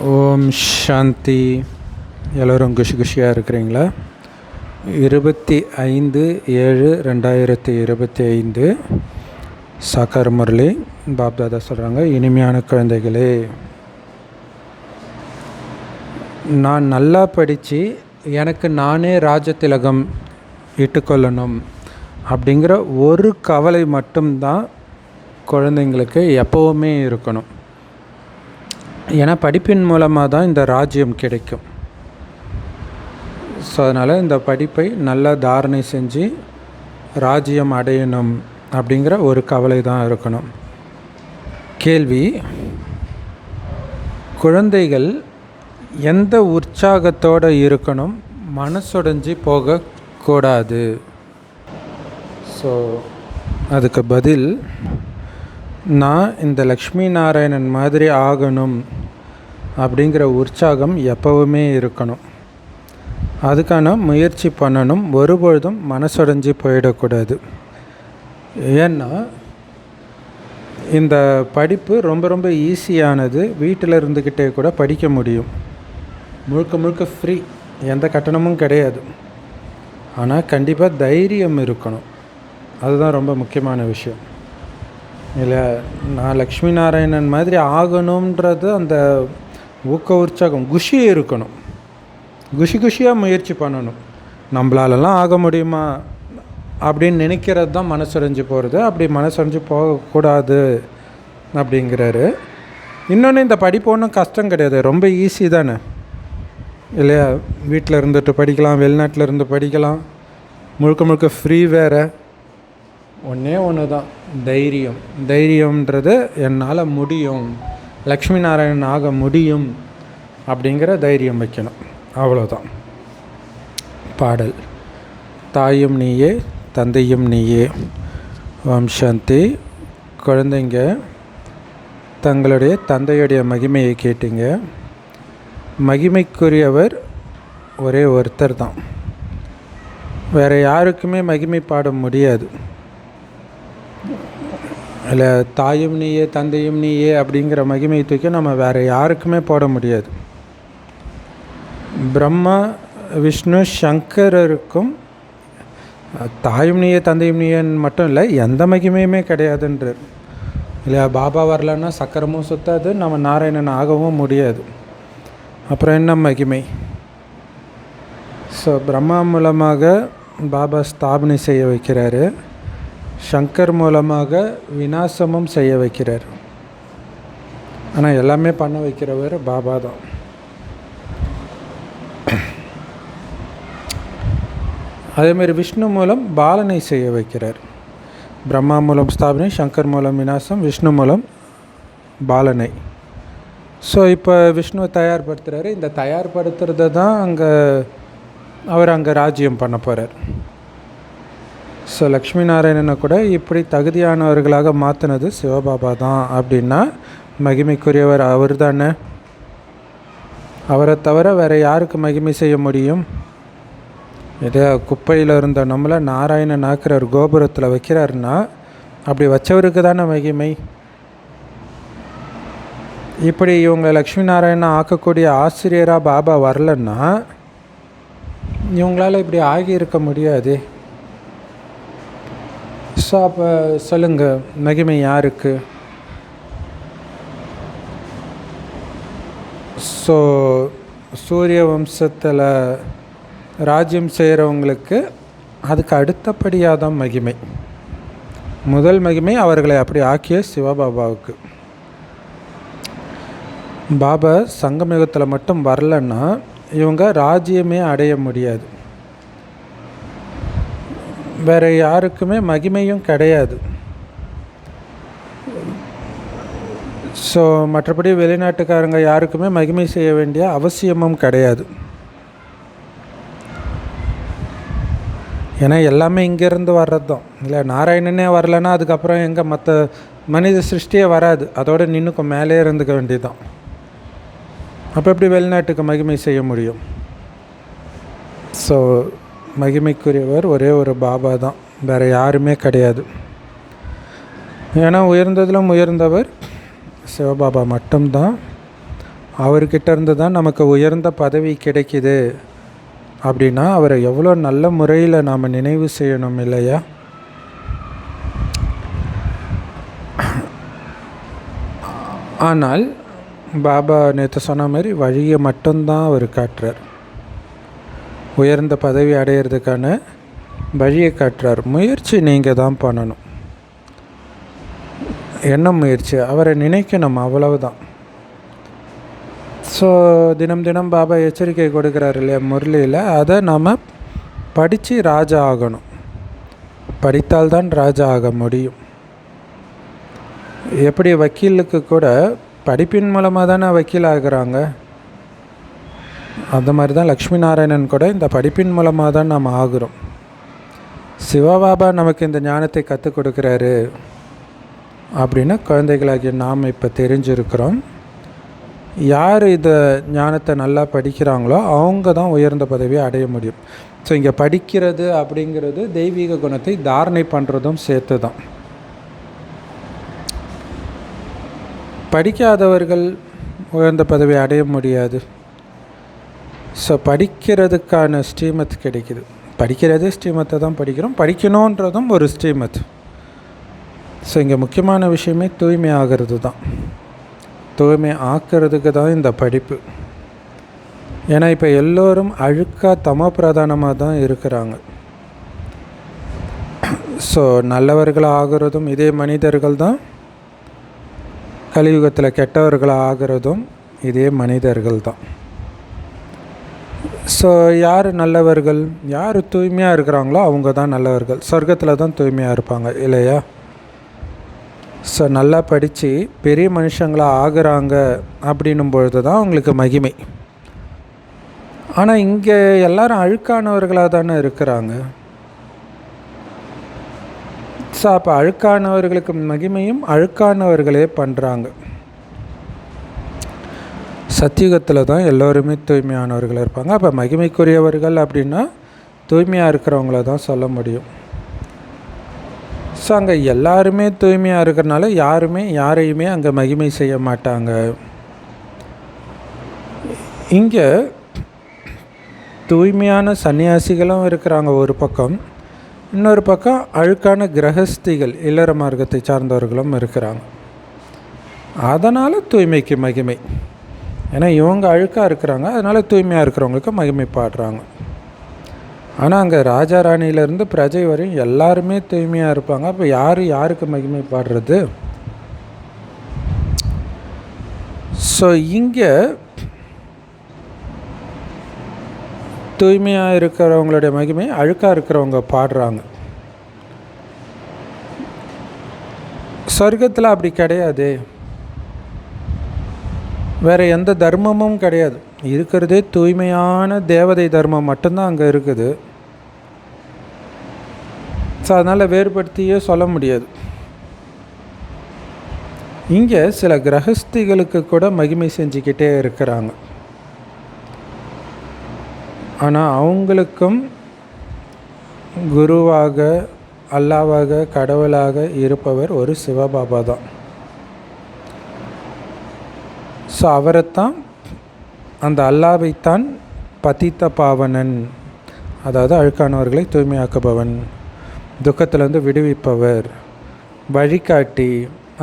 ஓம் சாந்தி. எல்லோரும் குஷியாக இருக்கிறீங்களா? 25/7/2025 சாக்கார் முரளி பாப்தாதா சொல்கிறாங்க, இனிமையான குழந்தைகளே, நான் நல்லா படித்து எனக்கு நானே ராஜதிலகம் இட்டுக்கொள்ளணும் அப்படிங்கிற ஒரு கவலை மட்டும்தான் குழந்தைங்களுக்கு எப்போவுமே இருக்கணும். ஏன்னா படிப்பின் மூலமாக தான் இந்த ராஜ்யம் கிடைக்கும். ஸோ அதனால் இந்த படிப்பை நல்லா தாரணை செஞ்சு ராஜ்யம் அடையணும் அப்படிங்கிற ஒரு கவலை தான் இருக்கணும். கேள்வி: குழந்தைகள் எந்த உற்சாகத்தோடு இருக்கணும்? மனசுடைஞ்சி போகக்கூடாது. ஸோ அதுக்கு பதில், நான் இந்த லக்ஷ்மி நாராயணன் மாதிரி ஆகணும் அப்படிங்கிற உற்சாகம் எப்போவுமே இருக்கணும். அதுக்கான முயற்சி பண்ணணும். ஒருபொழுதும் மனசுடைஞ்சி போயிடக்கூடாது. ஏன்னா இந்த படிப்பு ரொம்ப ரொம்ப ஈஸியானது. வீட்டில் இருந்துக்கிட்டே கூட படிக்க முடியும். முழுக்க முழுக்க ஃப்ரீ, எந்த கட்டணமும் கிடையாது. ஆனால் கண்டிப்பாக தைரியம் இருக்கணும். அதுதான் ரொம்ப முக்கியமான விஷயம். இல்லை, நான் லக்ஷ்மி நாராயணன் மாதிரி ஆகணுன்றது அந்த ஊக்க உற்சாகம் குஷி இருக்கணும். குஷியாக முயற்சி பண்ணணும். நம்மளாலலாம் ஆக முடியுமா அப்படின்னு நினைக்கிறது தான் மனசுடைஞ்சு போகிறது. அப்படி மனசுடைஞ்சு போகக்கூடாது அப்படிங்கிறாரு. இன்னொன்று, இந்த படிப்பு ஒன்றும் கஷ்டம் கிடையாது, ரொம்ப ஈஸி தானே இல்லையா? வீட்டில் இருந்துட்டு படிக்கலாம், வெளிநாட்டில் இருந்து படிக்கலாம், முழுக்க முழுக்க ஃப்ரீ வேறு. ஒன்றே ஒன்று தான், தைரியம். தைரியம்ன்றது என்னால் முடியும், லக்ஷ்மி நாராயணன் ஆக முடியும் அப்படிங்கிற தைரியம் வைக்கணும். அவ்வளோதான். பாடல்: தாயும் நீயே தந்தையும் நீயே. ஓம் சாந்தி. குழந்தைங்க, தங்களுடைய தந்தையுடைய மகிமையை கேட்டீங்க. மகிமைக்குரியவர் ஒரே ஒருத்தர் தான். வேறு யாருக்குமே மகிமை பாட முடியாது. இல்லை, தாயும் நீயே தந்தையும் நீயே அப்படிங்கிற மகிமை தூக்கி நம்ம வேறு யாருக்குமே போட முடியாது. பிரம்மா விஷ்ணு சங்கரருக்கும் தாயும் நீயே தந்தையும் நீயன்னு மட்டும் இல்லை, எந்த மகிமையுமே கிடையாதுன்றார் இல்லையா? பாபா வரலன்னா சக்கரமும் சுத்தாது, நம்ம நாராயணன் ஆகவும் முடியாது. அப்புறம் என்ன மகிமை? ஸோ பிரம்மா மூலமாக பாபா ஸ்தாபனை செய்ய வைக்கிறாரு. சங்கர் மூலமாக விநாசமும் செய்ய வைக்கிறார். ஆனால் எல்லாமே பண்ண வைக்கிறவர் பாபா தான். அதேமாதிரி விஷ்ணு மூலம் பாலனை செய்ய வைக்கிறார். பிரம்மா மூலம் ஸ்தாபனை, சங்கர் மூலம் விநாசம், விஷ்ணு மூலம் பாலனை. ஸோ இப்போ விஷ்ணுவை தயார்படுத்துகிறாரு. இந்த தயார்படுத்துறத தான் அவர் அங்கே ராஜ்யம் பண்ண போகிறார். ஸோ லக்ஷ்மி நாராயணனை கூட இப்படி தகுதியானவர்களாக மாற்றினது சிவபாபா தான். அப்படின்னா மகிமைக்குரியவர் அவர் தானே. அவரை தவிர வேறு யாருக்கு மகிமை செய்ய முடியும்? இதே குப்பையில் இருந்த நம்மளை நாராயணன் ஆக்கிறார், கோபுரத்தில் வைக்கிறாருன்னா அப்படி வச்சவருக்கு தானே மகிமை. இப்படி இவங்க லக்ஷ்மி நாராயணன் ஆக்கக்கூடிய ஆசிரியராக பாபா வரலன்னா இவங்களால் இப்படி ஆகியிருக்க முடியாது. ஸோ அப்போ சொல்லுங்கள், மகிமை யாருக்கு? ஸோ சூரிய வம்சத்தில் ராஜ்யம் செய்கிறவங்களுக்கு அதுக்கு அடுத்தபடியாக தான் மகிமை. முதல் மகிமை அவர்களை அப்படி ஆக்கிய சிவபாபாவுக்கு. பாபா சங்கமயுகத்தில் மட்டும் வரலன்னா இவங்க ராஜ்யமே அடைய முடியாது. வேறு யாருக்குமே மகிமையும் கிடையாது. ஸோ மற்றபடி வெளிநாட்டுக்காரங்க யாருக்குமே மகிமை செய்ய வேண்டிய அவசியமும் கிடையாது. ஏன்னா எல்லாமே இங்கேருந்து வர்றது தான். இல்லை, நாராயணனே வரலன்னா அதுக்கப்புறம் எங்கே மற்ற மனித சிருஷ்டியே வராது, அதோடு நின்றுக்கும் மேலே இருந்துக்க வேண்டியதுதான். அப்போ எப்படி வெளிநாட்டுக்கு மகிமை செய்ய முடியும்? ஸோ மகிமைக்குரியவர் ஒரே ஒரு பாபா தான், வேறு யாருமே கிடையாது. ஏன்னா உயர்ந்ததிலும் உயர்ந்தவர் சிவபாபா மட்டும்தான். அவர்கிட்ட இருந்து தான் நமக்கு உயர்ந்த பதவி கிடைக்குது அப்படின்னா அவரை எவ்வளோ நல்ல முறையில் நாம் நினைவு செய்யணும் இல்லையா? ஆனால் பாபா நேற்று சொன்ன மாதிரி வழியை மட்டும்தான் அவர் காட்டுறார். உயர்ந்த பதவி அடையிறதுக்கான வழியை காட்டுறார். முயற்சி நீங்கள் தான் பண்ணணும். என்ன முயற்சி? அவரை நினைக்கணும், அவ்வளவுதான். ஸோ தினம் தினம் பாபா எச்சரிக்கை கொடுக்குறாரு இல்லையா முரளியில், அதை நாம் படித்து ராஜா ஆகணும். படித்தால்தான் ராஜா ஆக முடியும். எப்படி வக்கீலுக்கு கூட படிப்பின் மூலமாக தானே வக்கீல் ஆகிறாங்க, அந்த மாதிரி தான் லக்ஷ்மி நாராயணன் கூட இந்த படிப்பின் மூலமாக தான் நாம் ஆகிறோம். சிவபாபா நமக்கு இந்த ஞானத்தை கற்றுக் கொடுக்குறாரு அப்படின்னு குழந்தைகளாகிய நாம் இப்போ தெரிஞ்சிருக்கிறோம். யார் இந்த ஞானத்தை நல்லா படிக்கிறாங்களோ அவங்க தான் உயர்ந்த பதவியை அடைய முடியும். ஸோ இங்கே படிக்கிறது அப்படிங்கிறது தெய்வீக குணத்தை தாரணை பண்ணுறதும் சேர்த்து தான். படிக்காதவர்கள் உயர்ந்த பதவியை அடைய முடியாது. ஸோ படிக்கிறதுக்கான ஸ்ரீமத் கிடைக்குது. படிக்கிறதே ஸ்ரீமத்தை தான் படிக்கிறோம், படிக்கணுன்றதும் ஒரு ஸ்ரீமத். ஸோ இங்கே முக்கியமான விஷயமே தூய்மை ஆகிறது தான். தூய்மை ஆக்கிறதுக்கு தான் இந்த படிப்பு. ஏன்னா இப்போ எல்லோரும் அழுக்காக தம பிரதானமாக தான் இருக்கிறாங்க. ஸோ நல்லவர்களாக ஆகிறதும் இதே மனிதர்கள் தான், கலியுகத்தில் கெட்டவர்களாக ஆகிறதும் இதே மனிதர்கள் தான். ஸோ யார் நல்லவர்கள், யார் தூய்மையாக இருக்கிறாங்களோ அவங்க தான் நல்லவர்கள். சொர்க்கத்தில் தான் தூய்மையாக இருப்பாங்க இல்லையா? ஸோ நல்லா படித்து பெரிய மனுஷங்களாக ஆகிறாங்க அப்படின்னும் பொழுது தான் அவங்களுக்கு மகிமை. ஆனால் இங்கே எல்லாரும் அழுக்கானவர்களாக தானே இருக்கிறாங்க. ஸோ அப்போ அழுக்கானவர்களுக்கு மகிமையும் அழுக்கானவர்களே பண்ணுறாங்க. சத்தியுகத்தில் தான் எல்லோருமே தூய்மையானவர்கள் இருப்பாங்க. அப்போ மகிமைக்குரியவர்கள் அப்படின்னா தூய்மையாக இருக்கிறவங்கள தான் சொல்ல முடியும். ஸோ அங்கே எல்லாருமே தூய்மையாக இருக்கிறனால யாருமே யாரையுமே அங்கே மகிமை செய்ய மாட்டாங்க. இங்கே தூய்மையான சன்னியாசிகளும் இருக்கிறாங்க ஒரு பக்கம், இன்னொரு பக்கம் அழுக்கான கிரகஸ்திகள் இல்லற மார்க்கத்தை சார்ந்தவர்களும் இருக்கிறாங்க. அதனால் தூய்மைக்கு மகிமை. ஏன்னா இவங்க அழுக்காக இருக்கிறாங்க, அதனால் தூய்மையாக இருக்கிறவங்களுக்கு மகிமை பாடுறாங்க. ஆனால் அங்கே ராஜா ராணியிலேருந்து பிரஜை வரையும் எல்லாருமே தூய்மையாக இருப்பாங்க. அப்போ யாருக்கு மகிமை பாடுறது? ஸோ இங்கே தூய்மையாக இருக்கிறவங்களுடைய மகிமை அழுக்காக இருக்கிறவங்க பாடுறாங்க. சொர்க்கத்தில் அப்படி கிடையாது. வேறு எந்த தர்மமும் கிடையாது. இருக்கிறதே தூய்மையான தேவதை தர்மம் மட்டும்தான் அங்கே இருக்குது. ஸோ அதனால் வேறுபடுத்தியே சொல்ல முடியாது. இங்கே சில கிரகஸ்திகளுக்கு கூட மகிமை செஞ்சுக்கிட்டே இருக்கிறாங்க. ஆனால் அவங்களுக்கும் குருவாக, அல்லாவாக, கடவுளாக இருப்பவர் ஒரு சிவபாபா தான். ஸோ அவரைத்தான், அந்த அல்லாவைத்தான் பதித்த பாவனன், அதாவது அழுக்கானவர்களை தூய்மையாக்குபவன், துக்கத்திலேருந்து விடுவிப்பவர், வழிகாட்டி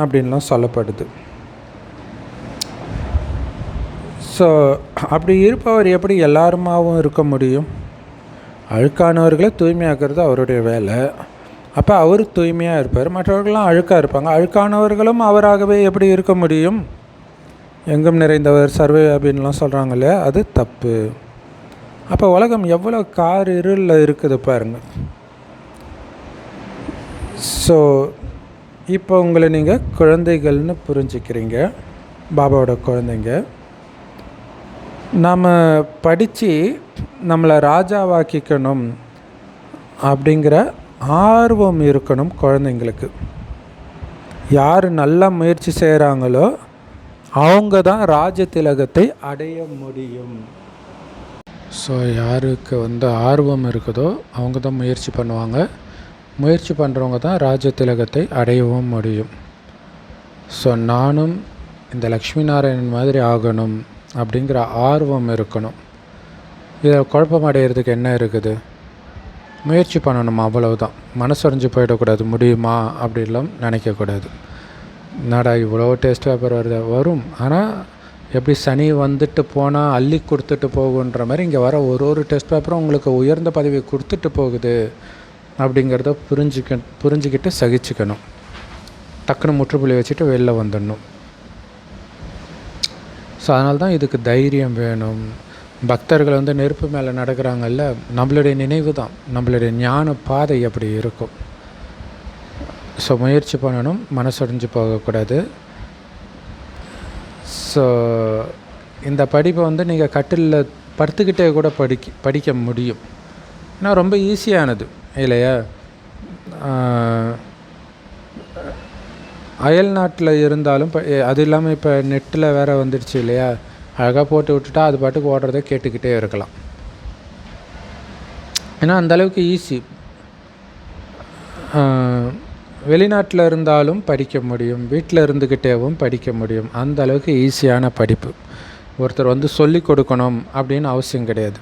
அப்படின்லாம் சொல்லப்படுது. ஸோ அப்படி இருப்பவர் எப்படி எல்லாருமாவும் இருக்க முடியும்? அழுக்கானவர்களை தூய்மையாக்குறது அவருடைய வேலை. அப்போ அவர் தூய்மையாக இருப்பார், மற்றவர்கள்லாம் அழுக்காக இருப்பாங்க. அழுக்கானவர்களும் அவராகவே எப்படி இருக்க முடியும்? எங்கும் நிறைந்தவர் சர்வே அப்படின்லாம் சொல்கிறாங்க இல்லையா, அது தப்பு. அப்போ உலகம் எவ்வளோ இருளில் இருக்குது பாருங்கள். ஸோ இப்போ உங்களை நீங்கள் குழந்தைகள்னு புரிஞ்சுக்கிறீங்க, பாபாவோட குழந்தைங்க. நாம் படித்து நம்மளை ராஜாவாக்கிக்கணும் அப்படிங்கிற ஆர்வம் இருக்கணும் குழந்தைங்களுக்கு. யார் நல்லா முயற்சி செய்கிறாங்களோ அவங்க தான் ராஜ திலகத்தை அடைய முடியும். ஸோ யாருக்கு ஆர்வம் இருக்குதோ அவங்க தான் முயற்சி பண்ணுவாங்க. முயற்சி பண்ணுறவங்க தான் ராஜ திலகத்தை அடையவும் முடியும். ஸோ நானும் இந்த லக்ஷ்மி நாராயணன் மாதிரி ஆகணும் அப்படிங்கிற ஆர்வம் இருக்கணும். இதில் குழப்பமடைகிறதுக்கு என்ன இருக்குது? முயற்சி பண்ணணும், அவ்வளவுதான். மனசொறிஞ்சு போயிடக்கூடாது, முடியுமா அப்படின்லாம் நினைக்கக்கூடாது. என்னடா இவ்வளோ டெஸ்ட் பேப்பர் வரும், ஆனால் எப்படி சனி வந்துட்டு போனால் அள்ளி கொடுத்துட்டு போகுன்ற மாதிரி இங்கே வர ஒரு டெஸ்ட் பேப்பரும் உங்களுக்கு உயர்ந்த பதவியை கொடுத்துட்டு போகுது அப்படிங்கிறத புரிஞ்சுக்கிட்டு சகிச்சுக்கணும். டக்குன்னு முற்றுப்புள்ளி வச்சுட்டு வெளில வந்துடணும். ஸோ அதனால தான் இதுக்கு தைரியம் வேணும். பக்தர்கள் நெருப்பு மேலே நடக்கிறாங்கல்ல, நம்மளுடைய நினைவு தான், நம்மளுடைய ஞான பாதை அப்படி இருக்கும். ஸோ முயற்சி பண்ணணும், மனசொடைஞ்சு போகக்கூடாது. ஸோ இந்த படிப்பை நீங்கள் கட்டிலில் படுத்துக்கிட்டே கூட படிக்க முடியும். ஏன்னா ரொம்ப ஈஸியானது இல்லையா? அயல் நாட்டில் இருந்தாலும் அது இல்லாமல் இப்போ நெட்டில் வேறு வந்துடுச்சு இல்லையா? அழகாக போட்டு விட்டுட்டா அது பாட்டுக்கு ஓடுறதை கேட்டுக்கிட்டே இருக்கலாம். ஏன்னா அந்தளவுக்கு ஈஸி. வெளிநாட்டில் இருந்தாலும் படிக்க முடியும், வீட்டில் இருந்துக்கிட்டேவும் படிக்க முடியும். அந்த அளவுக்கு ஈஸியான படிப்பு. ஒருத்தர் சொல்லி கொடுக்கணும் அப்படின்னு அவசியம் கிடையாது.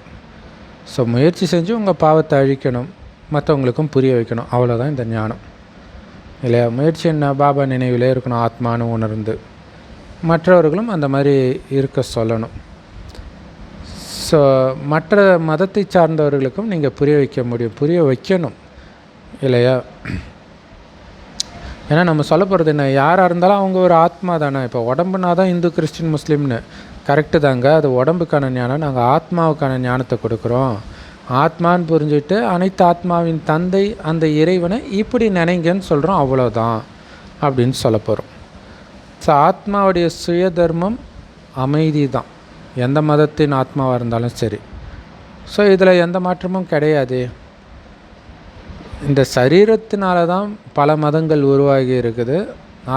ஸோ முயற்சி செஞ்சு உங்கள் பாவத்தை அழிக்கணும், மற்றவங்களுக்கும் புரிய வைக்கணும். அவ்வளோதான் இந்த ஞானம் இல்லையா? முயற்சி என்ன? பாபா நினைவிலே இருக்கணும், ஆத்மானு உணர்ந்து மற்றவர்களும் அந்த மாதிரி இருக்க சொல்லணும். ஸோ மற்ற மதத்தை சார்ந்தவர்களுக்கும் நீங்கள் புரிய வைக்க முடியும், புரிய வைக்கணும் இல்லையா? ஏன்னா நம்ம சொல்ல போகிறது என்ன, யாராக இருந்தாலும் அவங்க ஒரு ஆத்மா தானே. இப்போ உடம்புனா தான் இந்து, கிறிஸ்டின், முஸ்லீம்னு கரெக்டு தாங்க. அது உடம்புக்கான ஞானம். நாங்கள் ஆத்மாவுக்கான ஞானத்தை கொடுக்குறோம். ஆத்மான்னு புரிஞ்சுட்டு அனைத்து ஆத்மாவின் தந்தை அந்த இறைவனை இப்படி நினைங்கன்னு சொல்கிறோம், அவ்வளோதான் அப்படின்னு சொல்ல போகிறோம். ஸோ ஆத்மாவுடைய சுய தர்மம் அமைதி தான், எந்த மதத்தின் ஆத்மாவாக இருந்தாலும் சரி. ஸோ இதில் எந்த மாற்றமும் கிடையாது. இந்த சரீரத்தினால தான் பல மதங்கள் உருவாகி இருக்குது.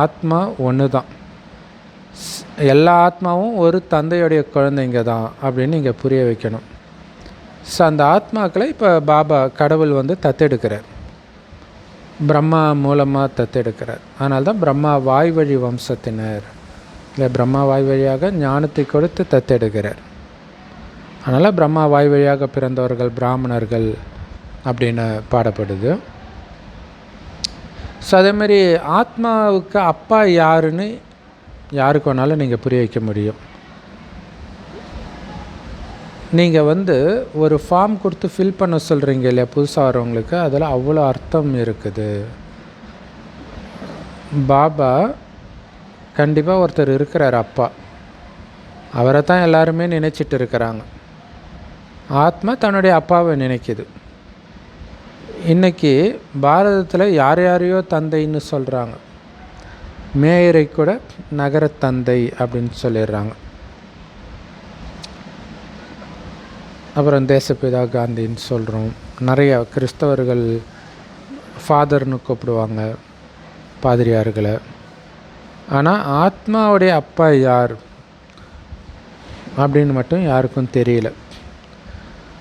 ஆத்மா ஒன்று தான். எல்லா ஆத்மாவும் ஒரு தந்தையுடைய குழந்தைங்க தான் அப்படின்னு நீங்கள் புரிய வைக்கணும். ஸோ அந்த ஆத்மாக்களை இப்போ பாபா கடவுள் தத்தெடுக்கிறார், பிரம்மா மூலமாக தத்தெடுக்கிறார். அதனால தான் பிரம்மா வாய்வழி வம்சத்தினர், இல்லை பிரம்மா வாய் வழியாக ஞானத்தை கொடுத்து தத்தெடுக்கிறார். அதனால் பிரம்மா வாய் வழியாக பிறந்தவர்கள் பிராமணர்கள் அப்படின்னு பாடப்படுது. ஸோ அதேமாதிரி ஆத்மாவுக்கு அப்பா யாருன்னு யாருக்கு வேணாலும் நீங்கள் புரிய வைக்க முடியும். நீங்கள் ஒரு ஃபார்ம் கொடுத்து ஃபில் பண்ண சொல்கிறீங்க இல்லையா புதுசாக வரவங்களுக்கு, அதில் அவ்வளோ அர்த்தம் இருக்குது. பாபா கண்டிப்பாக ஒருத்தர் இருக்கிறார் அப்பா, அவரை தான் எல்லாருமே நினச்சிட்டு இருக்கிறாங்க. ஆத்மா தன்னுடைய அப்பாவை நினைக்குது. இன்றைக்கி பாரதத்தில் யார் யாரையோ தந்தைன்னு சொல்கிறாங்க. மேயரை கூட நகர தந்தை அப்படின்னு சொல்லிடுறாங்க. அப்புறம் தேசப்பிதா காந்தின்னு சொல்கிறோம். நிறைய கிறிஸ்தவர்கள் ஃபாதர்னு கூப்பிடுவாங்க பாதிரியார்களை. ஆனால் ஆத்மாவுடைய அப்பா யார் அப்படின்னு மட்டும் யாருக்கும் தெரியல.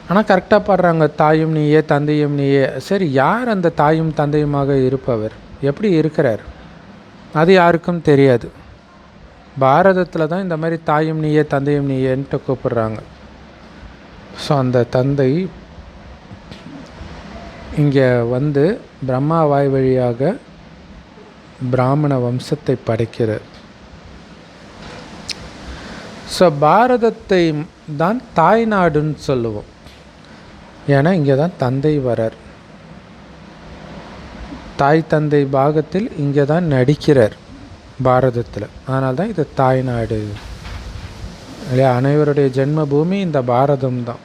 ஆனால் கரெக்டாக பாடுறாங்க, தாயும் நீயே தந்தையும் நீயே. சரி, யார் அந்த தாயும் தந்தையுமாக இருப்பவர், எப்படி இருக்கிறார், அது யாருக்கும் தெரியாது. பாரதத்தில் தான் இந்த மாதிரி தாயும் நீயே தந்தையும் நீயேன்ட்டு கூப்பிடுறாங்க. ஸோ அந்த தந்தை இங்கே பிரம்மா வாய் வழியாக பிராமண வம்சத்தை படைக்கிறார். ஸோ பாரதத்தை தான் தாய்நாடுன்னு சொல்லுவோம். ஏன்னா இங்கே தான் தந்தை வரார், தாய் தந்தை பாகத்தில் இங்கே தான் நடிக்கிறார் பாரதத்தில். அதனால தான் இது தாய்நாடு இல்லையா? அனைவருடைய ஜென்ம பூமி இந்த பாரதம் தான்.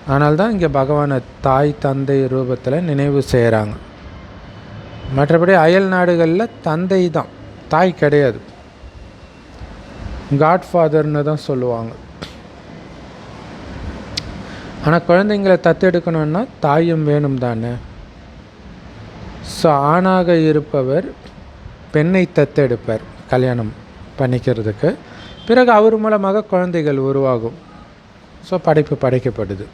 அதனால தான் இங்கே பகவானை தாய் தந்தை ரூபத்தில் நினைவு செய்கிறாங்க. மற்றபடி அயல் நாடுகளில் தந்தை தான், தாய் கிடையாது. காட்ஃபாதர்னு தான் சொல்லுவாங்க. ஆனால் குழந்தைங்களை தத்தெடுக்கணுன்னா தாயும் வேணும் தானே. ஸோ ஆணாக இருப்பவர் பெண்ணை தத்தெடுப்பார் கல்யாணம் பண்ணிக்கிறதுக்கு. பிறகு அவர் மூலமாக குழந்தைகள் உருவாகும். ஸோ படைப்பு படைக்கப்படுது.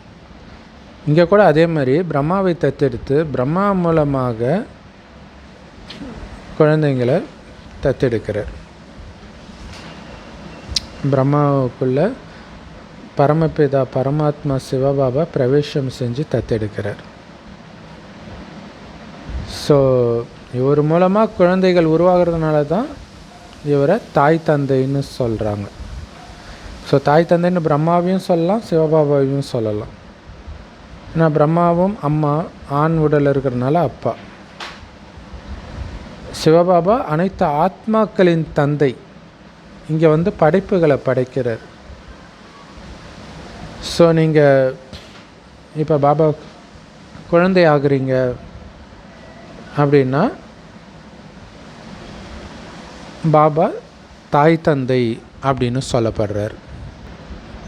இங்கே கூட அதே மாதிரி பிரம்மாவை தத்தெடுத்து பிரம்மா மூலமாக குழந்தைங்களை தத்தெடுக்கிறார். பிரம்மாவுக்குள்ள பரமபிதா பரமாத்மா சிவபாபா பிரவேசம் செஞ்சு தத்தெடுக்கிறார். ஸோ இவர் மூலமாக குழந்தைகள் உருவாகிறதுனால தான் இவரை தாய் தந்தைன்னு சொல்கிறாங்க. ஸோ தாய் தந்தைன்னு பிரம்மாவையும் சொல்லலாம், சிவபாபாவையும் சொல்லலாம். ஏன்னா பிரம்மாவும் அம்மா, ஆண் உடல் இருக்கிறதுனால அப்பா. சிவபாபா அனைத்து ஆத்மாக்களின் தந்தை. இங்கே வந்து படைப்புகளை படைக்கிறார். ஸோ நீங்கள் இப்போ பாபா குழந்தை ஆகுறீங்க அப்படின்னா பாபா தாய் தந்தை அப்படின்னு சொல்லப்படுறார்.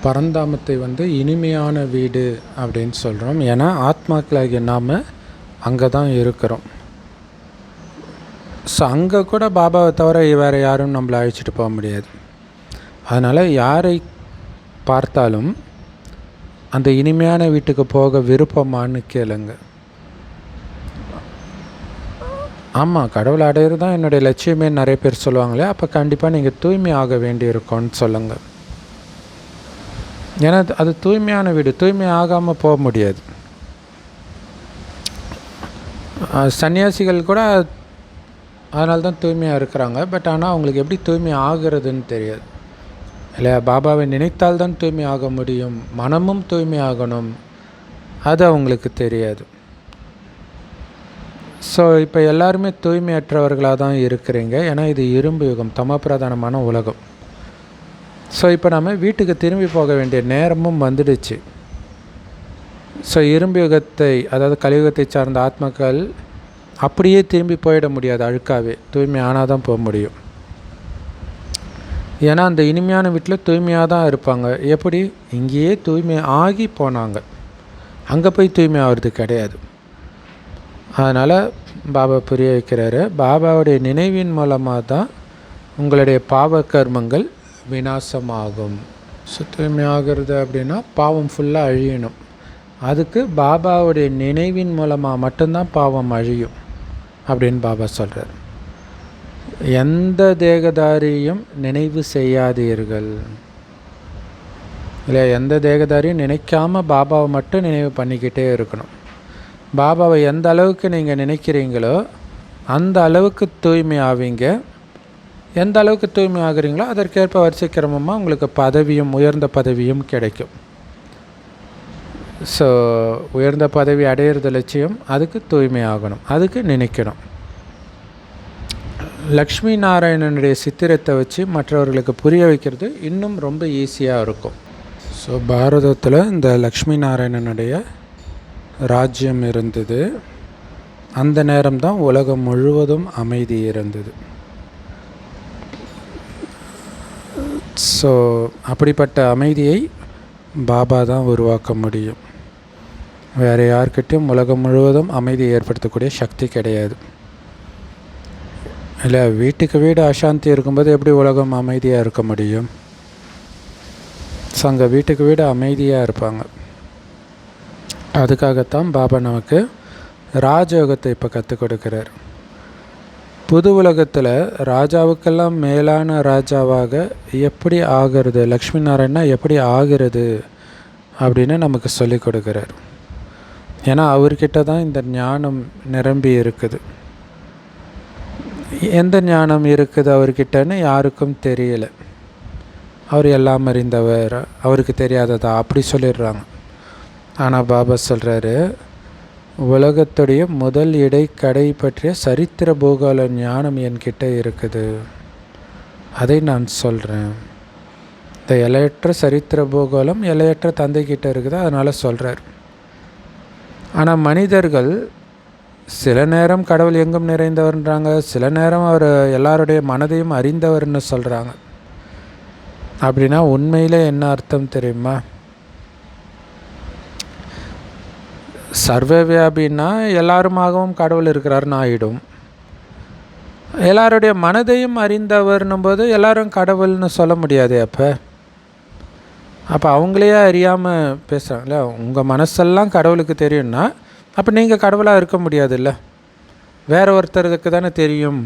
பரந்தாமத்தை வந்து இனிமையான வீடு அப்படின்னு சொல்கிறோம். ஏன்னா ஆத்மாக்களாகிய நாம் அங்கே தான் இருக்கிறோம். ஸோ அங்கே கூட பாபாவை தவிர வேறு யாரும் நம்மளை அழைச்சிட்டு போக முடியாது. அதனால் யாரை பார்த்தாலும் அந்த இனிமையான வீட்டுக்கு போக விருப்பமானு கேளுங்க. ஆமாம், கடவுளை அடையிறது தான் என்னுடைய லட்சியமே நிறைய பேர் சொல்லுவாங்களே, அப்போ கண்டிப்பாக நீங்கள் தூய்மை ஆக வேண்டியிருக்கோன்னு சொல்லுங்கள். ஏன்னா அது தூய்மையான வீடு, தூய்மை ஆகாமல் போக முடியாது. சன்னியாசிகள் கூட அதனால தான் தூய்மையாக இருக்கிறாங்க. பட் ஆனால் அவங்களுக்கு எப்படி தூய்மை ஆகிறதுன்னு தெரியாது இல்லையா? பாபாவை நினைத்தால் தான் தூய்மை ஆக முடியும், மனமும் தூய்மை ஆகணும், அது அவங்களுக்கு தெரியாது. ஸோ இப்போ எல்லாருமே தூய்மையற்றவர்களாக தான் இருக்கிறீங்க. ஏன்னா இது இரும்பு யுகம், தம பிரதானமான உலகம். ஸோ இப்போ நம்ம வீட்டுக்கு திரும்பி போக வேண்டிய நேரமும் வந்துடுச்சு. ஸோ இரும்பு யுகத்தை, அதாவது கலியுகத்தை சார்ந்த ஆத்மாக்கள் அப்படியே திரும்பி போயிட முடியாது, அழுக்காவே தூய்மை ஆனால் தான் போக முடியும். ஏன்னா அந்த இனிமையான வீட்டில் தூய்மையாக தான் இருப்பாங்க. எப்படி? இங்கேயே தூய்மை ஆகி போனாங்க, அங்கே போய் தூய்மை ஆகிறது கிடையாது. அதனால் பாபா புரிய வைக்கிறாரு, பாபாவுடைய நினைவின் மூலமாக தான் உங்களுடைய பாவ கர்மங்கள் விநாசமாகும். ஸோ தூய்மை ஆகிறது அப்படின்னா பாவம் ஃபுல்லாக அழியணும். அதுக்கு பாபாவுடைய நினைவின் மூலமாக மட்டும்தான் பாவம் அழியும் அப்படின்னு பாபா சொல்கிறார். எந்த தேகதாரியும் நினைவு செய்யாதீர்கள் இல்லை, எந்த தேகதாரியும் நினைக்காமல் பாபாவை மட்டும் நினைவு பண்ணிக்கிட்டே இருக்கணும். பாபாவை எந்த அளவுக்கு நீங்கள் நினைக்கிறீங்களோ அந்த அளவுக்கு தூய்மை ஆவீங்க. எந்த அளவுக்கு தூய்மை ஆகுறீங்களோ அதற்கேற்ப வரிசை கிரமமாக உங்களுக்கு பதவியும், உயர்ந்த பதவியும் கிடைக்கும். ஸோ உயர்ந்த பதவி அடையிறது லட்சியம், அதுக்கு தூய்மை ஆகணும், அதுக்கு நினைக்கணும். லக்ஷ்மி நாராயணனுடைய சித்திரத்தை வச்சு மற்றவர்களுக்கு புரிய வைக்கிறது இன்னும் ரொம்ப ஈஸியாக இருக்கும். ஸோ பாரதத்தில் இந்த லக்ஷ்மி நாராயணனுடைய ராஜ்யம் இருந்தது. அந்த நேரம்தான் உலகம் முழுவதும் அமைதி இருந்தது. ஸோ அப்படிப்பட்ட அமைதியை பாபா தான் உருவாக்க முடியும். வேறு யார்கிட்டையும் உலகம் முழுவதும் அமைதியை ஏற்படுத்தக்கூடிய சக்தி கிடையாது இல்லை. வீட்டுக்கு வீடு அசாந்தி இருக்கும்போது எப்படி உலகம் அமைதியாக இருக்க முடியும்? ஸோ அங்கே வீட்டுக்கு வீடு அமைதியாக இருப்பாங்க. அதுக்காகத்தான் பாபா நமக்கு ராஜயோகத்தை இப்போ கற்றுக் கொடுக்குறார். புது உலகத்தில் ராஜாவுக்கெல்லாம் மேலான ராஜாவாக எப்படி ஆகிறது, லக்ஷ்மி நாராயணா எப்படி ஆகிறது அப்படின்னு நமக்கு சொல்லி கொடுக்குறார். ஏன்னா அவர்கிட்ட தான் இந்த ஞானம் நிரம்பி இருக்குது. எந்த ஞானம் இருக்குது அவர்கிட்டன்னு யாருக்கும் தெரியலை. அவர் எல்லாம் அறிந்தவர், அவருக்கு தெரியாததா அப்படி சொல்லிடுறாங்க. ஆனால் பாபா சொல்கிறாரு, உலகத்துடைய முதல் இடை கடை பற்றிய சரித்திர பூகோள ஞானம் என்கிட்ட இருக்குது, அதை நான் சொல்கிறேன். இந்த எல்லையற்ற சரித்திர பூகோளம் எல்லையற்ற தந்தைக்கிட்ட இருக்குது, அதனால் சொல்கிறார். ஆனால் மனிதர்கள் சில நேரம் கடவுள் எங்கும் நிறைந்தவர்ன்றாங்க, சில நேரம் அவர் எல்லாருடைய மனதையும் அறிந்தவர்னு சொல்கிறாங்க. அப்படின்னா உண்மையில் என்ன அர்த்தம் தெரியுமா? சர்வவியாபின்னா எல்லாருமாகவும் கடவுள் இருக்கிறாருன்னு ஆகிடும். எல்லாருடைய மனதையும் அறிந்தவர்னும் போது எல்லாரும் கடவுள்னு சொல்ல முடியாது. அப்போ அவங்களையே அறியாமல் பேசுகிறாங்களே, உங்கள் மனசெல்லாம் கடவுளுக்கு தெரியும்னா அப்போ நீங்கள் கடவுளாக இருக்க முடியாதுல்ல, வேறு ஒருத்தருக்கு தானே தெரியும்.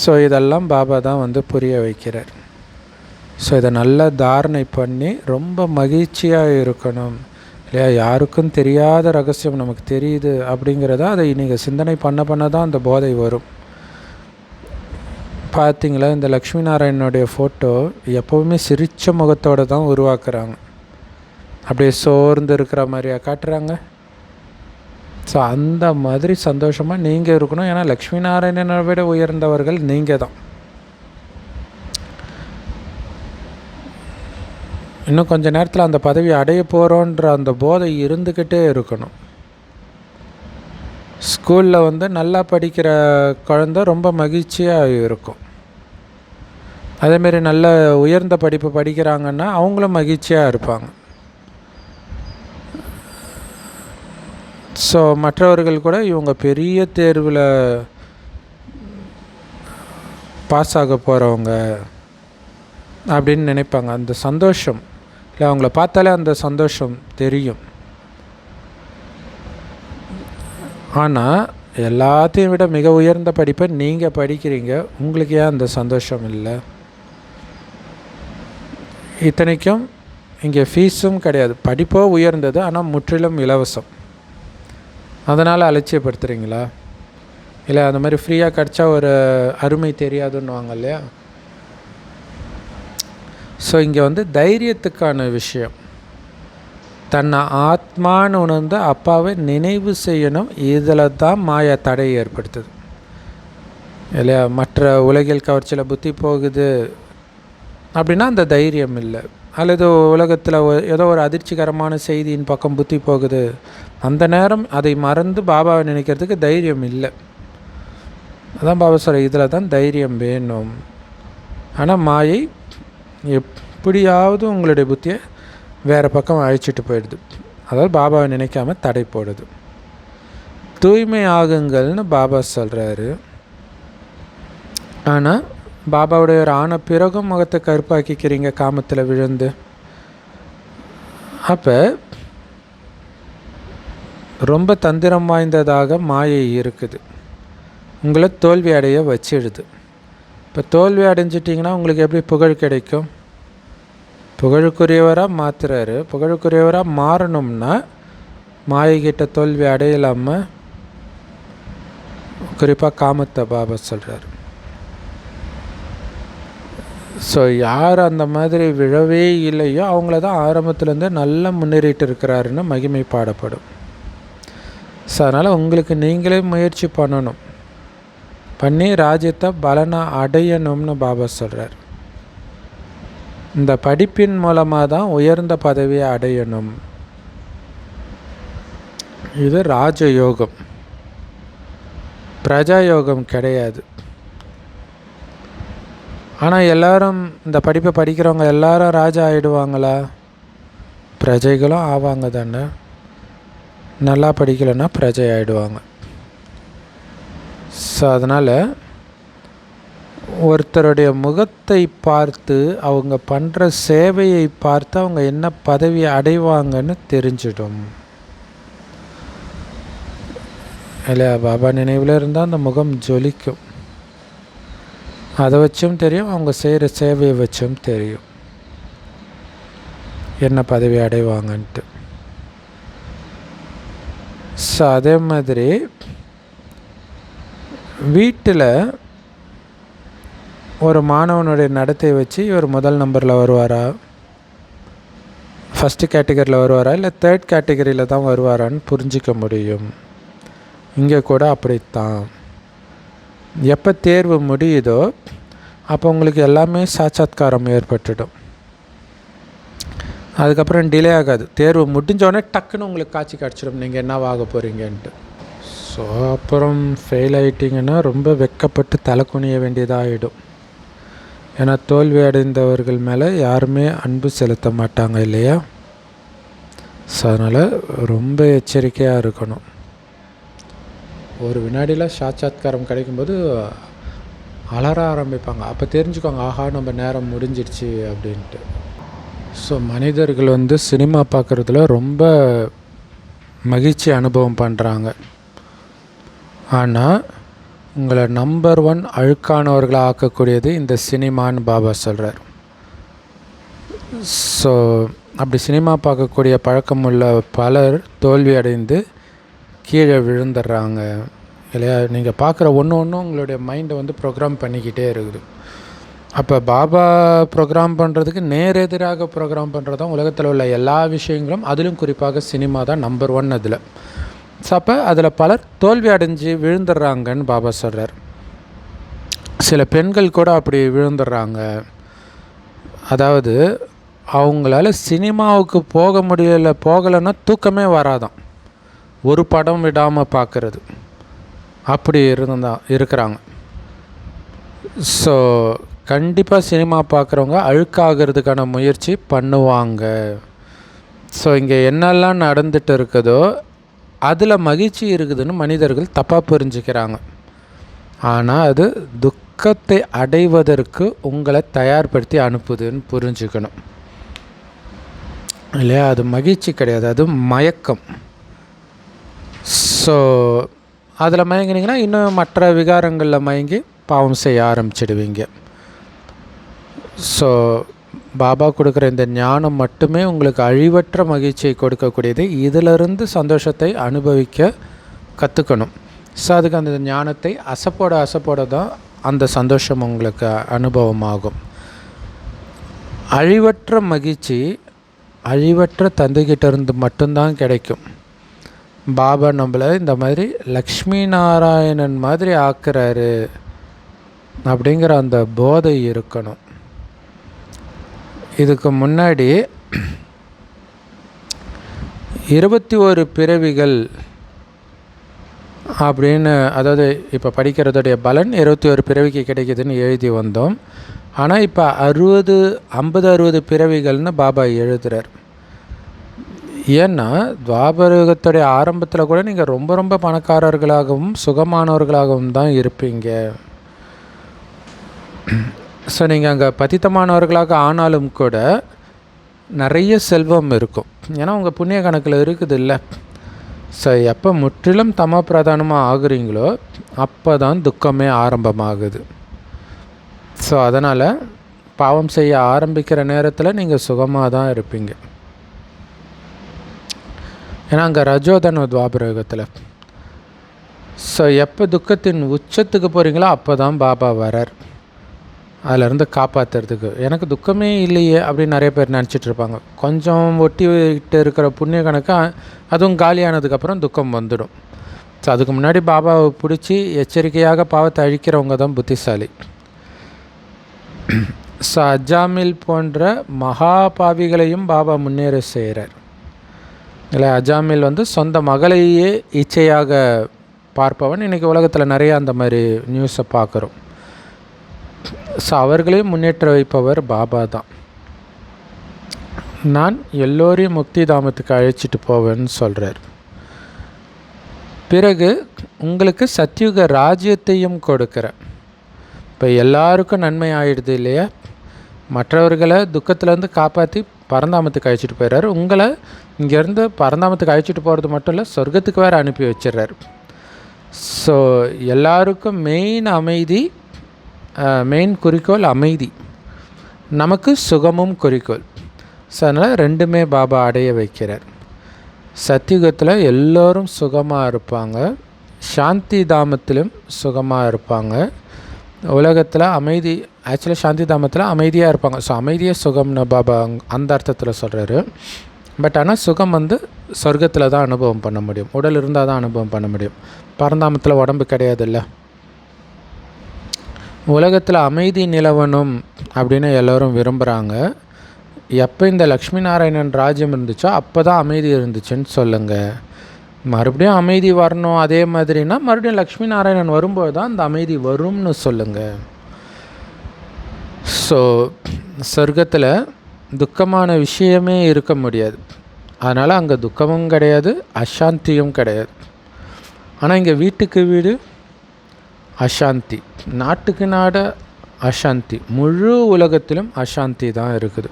ஸோ இதெல்லாம் பாபா தான் புரிய வைக்கிறார். ஸோ இதை நல்லா தாரணை பண்ணி ரொம்ப மகிழ்ச்சியாக இருக்கணும் இல்லையா. யாருக்கும் தெரியாத ரகசியம் நமக்கு தெரியுது அப்படிங்கிறத அதை நீங்கள் சிந்தனை பண்ண தான் அந்த போதை வரும். பார்த்தீங்களா, இந்த லக்ஷ்மி நாராயணனுடைய ஃபோட்டோ எப்போவுமே சிரித்த முகத்தோடு தான் உருவாக்குறாங்க. அப்படியே சோர்ந்து இருக்கிற மாதிரியா காட்டுறாங்க. ஸோ அந்த மாதிரி சந்தோஷமாக நீங்கள் இருக்கணும். ஏன்னா லக்ஷ்மி நாராயணனை விட உயர்ந்தவர்கள் நீங்கள் தான். இன்னும் கொஞ்சம் நேரத்தில் அந்த பதவி அடைய போகிறோன்ற அந்த போதை இருந்துக்கிட்டே இருக்கணும். ஸ்கூலில் நல்லா படிக்கிற குழந்தை ரொம்ப மகிழ்ச்சியாக இருக்கும். அதேமாரி நல்ல உயர்ந்த படிப்பு படிக்கிறாங்கன்னா அவங்களும் மகிழ்ச்சியாக இருப்பாங்க. ஸோ மற்றவர்கள் கூட இவங்க பெரிய தேர்வில் பாஸ் ஆக போகிறவங்க அப்படின்னு நினைப்பாங்க. அந்த சந்தோஷம் இல்லை, அவங்கள பார்த்தாலே அந்த சந்தோஷம் தெரியும். ஆனால் எல்லாத்தையும் விட மிக உயர்ந்த படிப்பை நீங்கள் படிக்கிறீங்க, உங்களுக்கு ஏன் அந்த சந்தோஷம் இல்லை? இத்தனைக்கும் இங்கே ஃபீஸும் கிடையாது. படிப்போ உயர்ந்தது, ஆனால் முற்றிலும் இலவசம். அதனால் அலட்சியப்படுத்துகிறீங்களா? இல்லை அந்த மாதிரி ஃப்ரீயாக கிடச்சா ஒரு அருமை தெரியாதுன்னுவாங்க இல்லையா. ஸோ இங்கே தைரியத்துக்கான விஷயம். தன்னை ஆத்மான்னு உணர்ந்து அப்பாவை நினைவு செய்யணும். இதில் தான் மாயா தடை ஏற்படுத்துது இல்லையா. மற்ற உலகில் கவர்ச்சியில் புத்தி போகுது அப்படின்னா அந்த தைரியம் இல்லை. அல்லது உலகத்தில் ஏதோ ஒரு அதிர்ச்சிகரமான செய்தியின் பக்கம் புத்தி போகுது, அந்த நேரம் அதை மறந்து பாபாவை நினைக்கிறதுக்கு தைரியம் இல்லை. அதான் பாபா சொல்ற, இதில் தான் தைரியம் வேணும். ஆனால் மாயை எப்படியாவது உங்களுடைய புத்தியை வேறு பக்கம் அழைச்சிட்டு போயிடுது. அதாவது பாபாவை நினைக்காம தடை போடுது. தூய்மை ஆகுங்கள்னு பாபா சொல்கிறாரு. ஆனால் பாபாவுடைய ஒரு ஆன பிறகும் முகத்தை கருப்பாக்கிக்கிறீங்க காமத்தில் விழுந்து. அப்போ ரொம்ப தந்திரம் வாய்ந்ததாக மாயை இருக்குது, உங்களை தோல்வி அடைய வச்சிடுது. இப்போ தோல்வி அடைஞ்சிட்டிங்கன்னா உங்களுக்கு எப்படி புகழ் கிடைக்கும்? புகழுக்குரியவராக மாற்றுறாரு. புகழுக்குரியவராக மாறணும்னா மாயைகிட்ட தோல்வி அடையலாமல் குறிப்பாக காமத்தை பாபா சொல்கிறார். ஸோ யார் அந்த மாதிரி விழவே இல்லையோ அவங்கள தான் ஆரம்பத்துலேருந்து நல்லா முன்னேறிட்டு இருக்கிறாருன்னு மகிமை பாடப்படும். ஸோ அதனால் உங்களுக்கு நீங்களே முயற்சி பண்ணணும், பண்ணி ராஜ்யத்தை பலனை அடையணும்னு பாபா சொல்கிறார். இந்த படிப்பின் மூலமாக தான் உயர்ந்த பதவியை அடையணும். இது ராஜயோகம், பிரஜாயோகம் கிடையாது. ஆனால் எல்லாரும் இந்த படிப்பை படிக்கிறவங்க எல்லாரும் ராஜா ஆகிடுவாங்களா? பிரஜைகளும் ஆவாங்க தானே. நல்லா படிக்கலைன்னா பிரஜை ஆகிடுவாங்க. ஸோ அதனால் ஒருத்தருடைய முகத்தை பார்த்து அவங்க பண்ணுற சேவையை பார்த்து அவங்க என்ன பதவி அடைவாங்கன்னு தெரிஞ்சிடும் இல்லையா. பாபா நினைவில் இருந்தால் அந்த முகம் ஜொலிக்கும். அதை வச்சும் தெரியும், அவங்க செய்கிற சேவையை வச்சும் தெரியும் என்ன பதவி அடைவாங்கன்ட்டு. ஸோ அதே மாதிரி வீட்டில் ஒரு மாணவனுடைய நடத்தை வச்சு இவர் முதல் நம்பரில் வருவாரா, ஃபஸ்ட்டு கேட்டகரியில் வருவாரா, இல்லை தேர்ட் கேட்டகரியில் தான் வருவாரான்னு புரிஞ்சிக்க முடியும். இங்கே கூட அப்படித்தான். எப்போ தேர்வு முடியுதோ அப்போ உங்களுக்கு எல்லாமே சாட்சாத்காரம் ஏற்பட்டுடும். அதுக்கப்புறம் டிலே ஆகாது. தேர்வு முடிஞ்சோடனே டக்குன்னு உங்களுக்கு காட்சி கிடச்சிடும் நீங்கள் என்னவாக போகிறீங்கன்ட்டு. ஸோ அப்புறம் ஃபெயில் ஆகிட்டிங்கன்னா ரொம்ப வெட்கப்பட்டு தலை குனிய வேண்டியதாகிடும். ஏன்னா தோல்வி அடைந்தவர்கள் மேலே யாருமே அன்பு செலுத்த மாட்டாங்க இல்லையா. ஸோ அதனால் ரொம்ப எச்சரிக்கையாக இருக்கணும். ஒரு வினாடியில் சாட்சாத்காரம் கிடைக்கும்போது அலற ஆரம்பிப்பாங்க. அப்போ தெரிஞ்சுக்கோங்க, ஆஹா நம்ம நேரம் முடிஞ்சிடுச்சு அப்படின்ட்டு. ஸோ மனிதர்கள் சினிமா பார்க்குறதுல ரொம்ப மகிழ்ச்சி அனுபவம் பண்ணுறாங்க. ஆனால் உங்களை நம்பர் 1 அழுக்கானவர்களாக ஆக்கக்கூடியது இந்த சினிமான்னு பாபா சொல்கிறார். ஸோ அப்படி சினிமா பார்க்கக்கூடிய பழக்கம் உள்ள பலர் தோல்வி அடைந்து கீழே விழுந்துடுறாங்க இல்லையா. நீங்கள் பார்க்குற ஒன்று உங்களுடைய மைண்டை வந்து ப்ரோக்ராம் பண்ணிக்கிட்டே இருக்குது. அப்போ பாபா ப்ரோக்ராம் பண்ணுறதுக்கு நேரெதிராக ப்ரோக்ராம் பண்ணுறது தான் உலகத்தில் உள்ள எல்லா விஷயங்களும், அதிலும் குறிப்பாக சினிமா தான் நம்பர் 1 அதில். ஸோ அப்போ அதில் பலர் தோல்வி அடைஞ்சு விழுந்துடுறாங்கன்னு பாபா சொல்கிறார். சில பெண்கள் கூட அப்படி விழுந்துடுறாங்க. அதாவது அவங்களால சினிமாவுக்கு போகலைன்னா தூக்கமே வராதான், ஒரு படம் விடாமல் பார்க்குறது, அப்படி இருக்கிறாங்க. ஸோ கண்டிப்பாக சினிமா பார்க்குறவங்க அழுக்காகிறதுக்கான முயற்சி பண்ணுவாங்க. ஸோ இங்கே என்னெல்லாம் நடந்துட்டு இருக்குதோ அதில் மகிழ்ச்சி இருக்குதுன்னு மனிதர்கள் தப்பாக புரிஞ்சுக்கிறாங்க. ஆனால் அது துக்கத்தை அடைவதற்கு உங்களை தயார்படுத்தி அனுப்புதுன்னு புரிஞ்சுக்கணும் இல்லையா. அது மகிழ்ச்சி கிடையாது, அது மயக்கம். ஸோ அதில் மயங்கினீங்கன்னா இன்னும் மற்ற விகாரங்களில் மயங்கி பாவம் செய்ய ஆரம்பிச்சிடுவீங்க. ஸோ பாபா கொடுக்குற இந்த ஞானம் மட்டுமே உங்களுக்கு அழிவற்ற மகிழ்ச்சியை கொடுக்கக்கூடியது. இதிலிருந்து சந்தோஷத்தை அனுபவிக்க கற்றுக்கணும். ஸோ அதுக்கு அந்த ஞானத்தை அசப்போட தான் அந்த சந்தோஷம் உங்களுக்கு அனுபவமாகும். அழிவற்ற மகிழ்ச்சி அழிவற்ற தந்தைகிட்டேருந்து மட்டும்தான் கிடைக்கும். பாபா நம்மளை இந்த மாதிரி லக்ஷ்மி நாராயணன் மாதிரி ஆக்குறாரு அப்படிங்கிற அந்த போதை இருக்கணும். இதுக்கு முன்னாடி 21 பிறவிகள் அப்படின்னு, அதாவது இப்போ படிக்கிறதுடைய பலன் 21 பிறவிக்கு கிடைக்குதுன்னு எழுதி வந்தோம். ஆனால் இப்போ 50-60 பிறவிகள்னு பாபா எழுதுகிறார். ஏன்னா துவாபரயுகத்துடைய ஆரம்பத்தில் கூட நீங்கள் ரொம்ப ரொம்ப பணக்காரர்களாகவும் சுகமானவர்களாகவும் தான் இருப்பீங்க. ஸோ நீங்கள் அங்கே பதித்தமானவர்களாக ஆனாலும் கூட நிறைய செல்வம் இருக்கும். ஏன்னா உங்கள் புண்ணிய கணக்கில் இருக்குது இல்லை. ஸோ எப்போ முற்றிலும் தம பிரதானமாக ஆகுறீங்களோ அப்போ தான் துக்கமே ஆரம்பமாகுது. ஸோ அதனால் பாவம் செய்ய ஆரம்பிக்கிற நேரத்தில் நீங்கள் சுகமாக தான் இருப்பீங்க. ஏன்னா அங்கே ரஜோதன துவாபரயுகத்தில். ஸோ எப்போ துக்கத்தின் உச்சத்துக்கு போகிறீங்களோ அப்போ தான் பாபா வரார் அதிலேருந்து காப்பாற்றுறதுக்கு. எனக்கு துக்கமே இல்லையே அப்படின்னு நிறைய பேர் நினச்சிட்ருப்பாங்க. கொஞ்சம் ஒட்டிட்டு இருக்கிற புண்ணிய கணக்கு அதுவும் காலியானதுக்கப்புறம் துக்கம் வந்துடும். ஸோ அதுக்கு முன்னாடி பாபாவை பிடிச்சி எச்சரிக்கையாக பாவத்தை அழிக்கிறவங்க தான் புத்திசாலி. ஸோ அஜாமில் போன்ற மகா பாவிகளையும் பாபா முன்னேற செய்கிறார் இல்லை. அஜாமில் வந்து சொந்த மகளையே இச்சையாக பார்ப்பவன். இன்றைக்கி உலகத்தில் நிறையா அந்த மாதிரி நியூஸை பார்க்குறோம். ஸோ அவர்களையும் முன்னேற்ற வைப்பவர் பாபா தான். நான் எல்லோரையும் முக்தி தாமத்துக்கு அழைச்சிட்டு போவேன்னு சொல்கிறார். பிறகு உங்களுக்கு சத்யுக ராஜ்யத்தையும் கொடுக்குறேன். இப்போ எல்லாருக்கும் நன்மை ஆகிடுது இல்லையா. மற்றவர்களை துக்கத்துலேருந்து காப்பாற்றி பரந்தாமத்துக்கு அழைச்சிட்டு போயிடுறாரு. உங்களை இங்கேருந்து பரந்தாமத்துக்கு அழைச்சிட்டு போகிறது மட்டும் இல்லை, சொர்க்கத்துக்கு வேறு அனுப்பி வச்சிடுறாரு. ஸோ எல்லாருக்கும் மெயின் குறிக்கோள் அமைதி, நமக்கு சுகமும் குறிக்கோள். ஸோ அதனால் ரெண்டுமே பாபா அடைய வைக்கிறார். சத்தியுகத்தில் எல்லோரும் சுகமாக இருப்பாங்க, சாந்தி தாமத்திலும் சுகமாக இருப்பாங்க. உலகத்தில் அமைதி, ஆக்சுவலாக சாந்தி தாமத்தில் அமைதியாக இருப்பாங்க. ஸோ அமைதியே சுகம்னு பாபா அந்த அர்த்தத்தில் சொல்கிறாரு. பட் ஆனால் சுகம் வந்து சொர்க்கத்தில் தான் அனுபவம் பண்ண முடியும், உடல் இருந்தால் தான் அனுபவம் பண்ண முடியும். பரந்தாமத்தில் உடம்பு கிடையாது இல்லை. உலகத்தில் அமைதி நிலவணும் அப்படின்னு எல்லோரும் விரும்புகிறாங்க. எப்போ இந்த லக்ஷ்மி நாராயணன் ராஜ்யம் இருந்துச்சோ அப்போ தான் அமைதி இருந்துச்சுன்னு சொல்லுங்கள். மறுபடியும் அமைதி வரணும் அதே மாதிரினா மறுபடியும் லக்ஷ்மி நாராயணன் வரும்போது தான் அந்த அமைதி வரும்னு சொல்லுங்கள். ஸோ சொர்க்கத்தில் துக்கமான விஷயமே இருக்க முடியாது. அதனால் அங்கே துக்கமும் கிடையாது, அசாந்தியும் கிடையாது. ஆனால் இங்கே வீட்டுக்கு வீடு அசாந்தி, நாட்டுக்கு நாடு அசாந்தி, முழு உலகத்திலும் அசாந்தி தான் இருக்குது.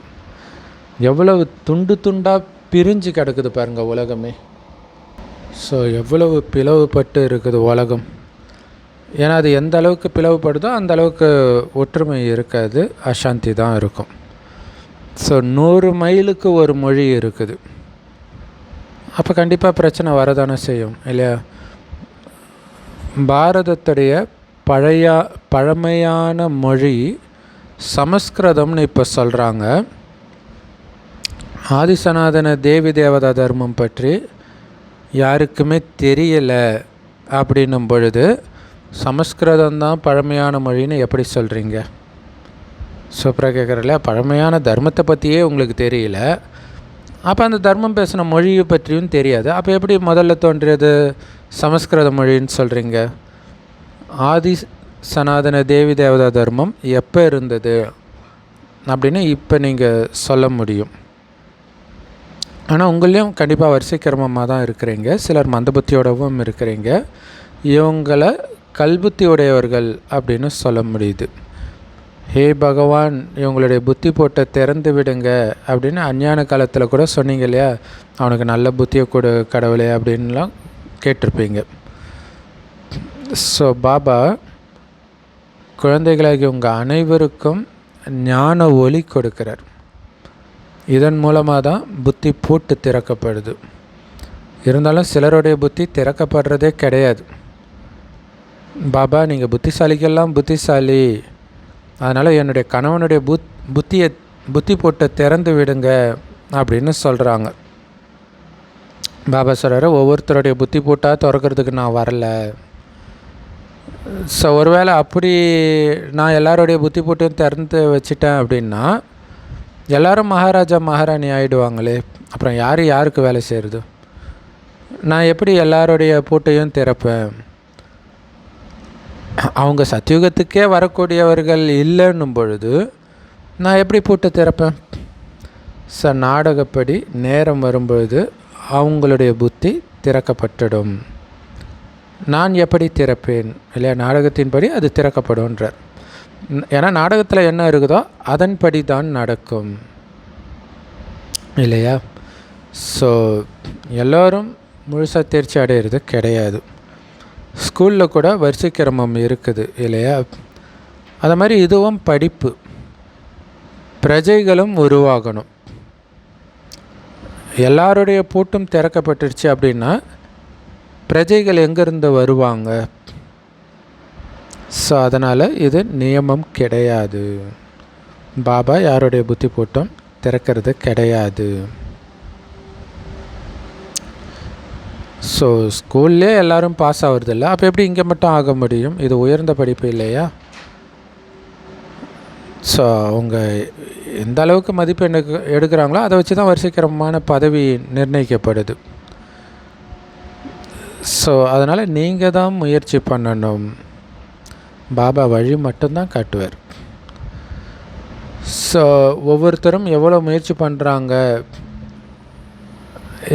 எவ்வளவு துண்டு துண்டாக பிரிஞ்சு கிடக்குது பாருங்கள் உலகமே. ஸோ எவ்வளவு பிளவுபட்டு இருக்குது உலகம். ஏன்னா அது எந்த அளவுக்கு பிளவுபடுதோ அந்த அளவுக்கு ஒற்றுமை இருக்காது, அசாந்தி தான் இருக்கும். ஸோ 100 மைலுக்கு ஒரு மொழி இருக்குது. அப்போ கண்டிப்பாக பிரச்சனை வரதானே செய்யும் இல்லையா? பாரதத்துடைய பழமையான மொழி சமஸ்கிருதம்னு இப்போ சொல்கிறாங்க. ஆதிசநாதன தேவி தேவதா தர்மம் பற்றி யாருக்குமே தெரியலை அப்படின்னும் பொழுது சமஸ்கிருதம்தான் பழமையான மொழின்னு எப்படி சொல்கிறீங்க? சூப்பராக கேட்குறல. பழமையான தர்மத்தை பற்றியே உங்களுக்கு தெரியல, அப்போ அந்த தர்மம் பேசின மொழியை பற்றியும் தெரியாது. அப்போ எப்படி முதல்ல தோன்றியது சமஸ்கிருத மொழின்னு சொல்கிறீங்க? ஆதி சனாதன தேவி தேவதா தர்மம் எப்போ இருந்தது அப்படின்னு இப்போ நீங்கள் சொல்ல முடியும். ஆனால் உங்களையும் கண்டிப்பாக வரிசை கிரமமாக தான் இருக்கிறீங்க. சிலர் மந்தபுத்தியோடவும் இருக்கிறீங்க. இவங்களை கல்புத்தி உடையவர்கள் அப்படின்னு சொல்ல முடியுது. ஹே பகவான், இவங்களுடைய புத்தி போட்ட திறந்து விடுங்க அப்படின்னு அஞ்ஞான காலத்தில் கூட சொன்னீங்க இல்லையா? அவனுக்கு நல்ல புத்தியை கொடு கடவுளே அப்படின்லாம் கேட்டிருப்பீங்க. ஸோ பாபா குழந்தைகளாகி உங்கள் அனைவருக்கும் ஞான ஒளி கொடுக்கிறார். இதன் மூலமாக தான் புத்தி பூட்டு திறக்கப்படுது. இருந்தாலும் சிலருடைய புத்தி திறக்கப்படுறதே கிடையாது. பாபா நீங்கள் புத்திசாலிக்கெல்லாம் புத்திசாலி, அதனால் என்னுடைய கணவனுடைய புத்தி போட்டு திறந்து விடுங்க அப்படின்னு சொல்கிறாங்க. பாபா சொல்கிறாரு, ஒவ்வொருத்தருடைய புத்தி போட்டால் திறக்கிறதுக்கு நான் வரலை. ஸோ ஒருவேளை அப்படி நான் எல்லாருடைய புத்தி போட்டையும் திறந்து வச்சிட்டேன் அப்படின்னா எல்லோரும் மகாராஜா மகாராணி ஆகிடுவாங்களே. அப்புறம் யாருக்கு வேலை செய்கிறது? நான் எப்படி எல்லாருடைய பூட்டையும் திறப்பேன்? அவங்க சத்தியுகத்துக்கே வரக்கூடியவர்கள் இல்லைன்னும் பொழுது நான் எப்படி பூட்டை திறப்பேன்? நாடகப்படி நேரம் வரும்பொழுது அவங்களுடைய புத்தி திறக்கப்பட்டுடும். நான் எப்படி திறப்பேன் இல்லையா? நாடகத்தின்படி அது திறக்கப்படும்ன்றார். ஏன்னா நாடகத்தில் என்ன இருக்குதோ அதன்படி தான் நடக்கும் இல்லையா? ஸோ எல்லோரும் முழுசாக தேர்ச்சி அடையிறது கிடையாது. ஸ்கூலில் கூட வரிசை கிரமம் இருக்குது இல்லையா? அது மாதிரி இதுவும் படிப்பு. பிரஜைகளும் உருவாகணும். எல்லாருடைய பூட்டும் திறக்கப்பட்டுருச்சு அப்படின்னா பிரஜைகள் எங்கேருந்து வருவாங்க? ஸோ அதனால் இது நியமம் கிடையாது. பாபா யாருடைய புத்தி பூட்டும் திறக்கிறது கிடையாது. ஸோ ஸ்கூல்லே எல்லோரும் பாஸ் ஆகுறதில்ல, அப்போ எப்படி இங்கே மட்டும் ஆக முடியும்? இது உயர்ந்த படிப்பு இல்லையா? ஸோ அவங்க எந்த அளவுக்கு மதிப்பெண் எடுக்கிறாங்களோ அதை வச்சு தான் வரிசைக்கிரமமான பதவி நிர்ணயிக்கப்படுது. ஸோ அதனால் நீங்கள் தான் முயற்சி பண்ணணும். பாபா வழி மட்டும்தான் காட்டுவார். ஸோ ஒவ்வொருத்தரும் எவ்வளோ முயற்சி பண்ணுறாங்க,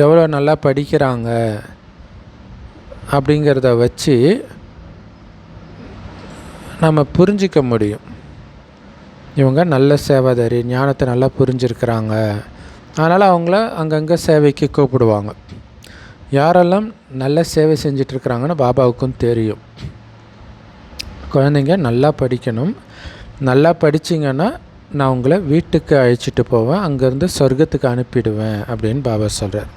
எவ்வளோ நல்லா படிக்கிறாங்க அப்படிங்கிறத வச்சு நம்ம புரிஞ்சிக்க முடியும். இவங்க நல்ல சேவாதாரி, ஞானத்தை நல்லா புரிஞ்சிருக்கிறாங்க, அதனால் அவங்கள அங்கங்கே சேவைக்கு கூப்பிடுவாங்க. யாரெல்லாம் நல்ல சேவை செஞ்சிட்ருக்கிறாங்கன்னு பாபாவுக்கும் தெரியும். குழந்தைங்க நல்லா படிக்கணும், நல்லா படிச்சிங்கன்னா நான் உங்களை வீட்டுக்கு அழைச்சிட்டு போவேன், அங்கேருந்து சொர்க்கத்துக்கு அனுப்பிடுவேன் அப்படின்னு பாபா சொல்கிறார்.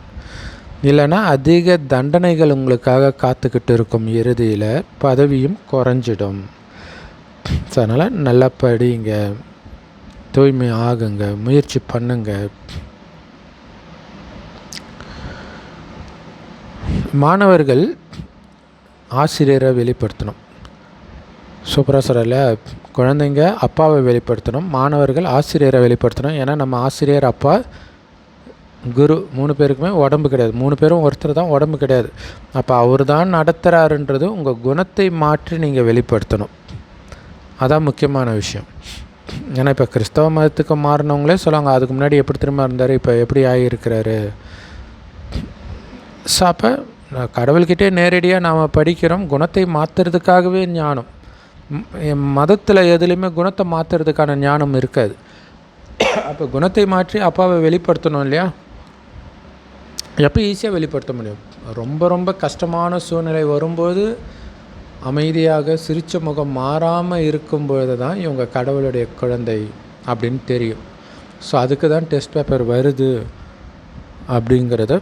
இல்லைன்னா அதிக தண்டனைகள் உங்களுக்காக காத்துக்கிட்டு இருக்கும். இறுதியில் பதவியும் குறைஞ்சிடும். ஸோ அதனால் நல்லா படிங்க, தூய்மை ஆகுங்க, முயற்சி பண்ணுங்க. மாணவர்கள் ஆசிரியரை வெளிப்படுத்தணும். சூப்பராக சொல்லல. குழந்தைங்க அப்பாவை வெளிப்படுத்தணும், மாணவர்கள் ஆசிரியரை வெளிப்படுத்தணும். ஏன்னா நம்ம ஆசிரியர், அப்பா, குரு 3 பேருக்குமே உடம்பு கிடையாது. 3 பேரும் ஒருத்தர் தான், உடம்பு கிடையாது. அப்போ அவர் தான் நடத்துகிறாருன்றது உங்கள் குணத்தை மாற்றி நீங்கள் வெளிப்படுத்தணும். அதான் முக்கியமான விஷயம். ஏன்னா இப்போ கிறிஸ்தவ மதத்துக்கு மாறினவங்களே சொல்லுவாங்க, அதுக்கு முன்னாடி எப்படி திரும்ப இருந்தார், இப்போ எப்படி ஆகியிருக்கிறாரு. ஸோ அப்போ கடவுள்கிட்டே நேரடியாக நாம் படிக்கிறோம். குணத்தை மாற்றுறதுக்காகவே ஞானம். மதத்தில் எதுலேயுமே குணத்தை மாற்றுறதுக்கான ஞானம் இருக்காது. அப்போ குணத்தை மாற்றி அப்பாவை வெளிப்படுத்தணும் இல்லையா? எப்போ ஈஸியாக வெளிப்படுத்த முடியும்? ரொம்ப ரொம்ப கஷ்டமான சூழ்நிலை வரும்போது அமைதியாக சிரித்த முகம் மாறாமல் இருக்கும்பொழுது தான் இவங்க கடவுளுடைய குழந்தை அப்படின்னு தெரியும். ஸோ அதுக்கு தான் டெஸ்ட் பேப்பர் வருது அப்படிங்கிறத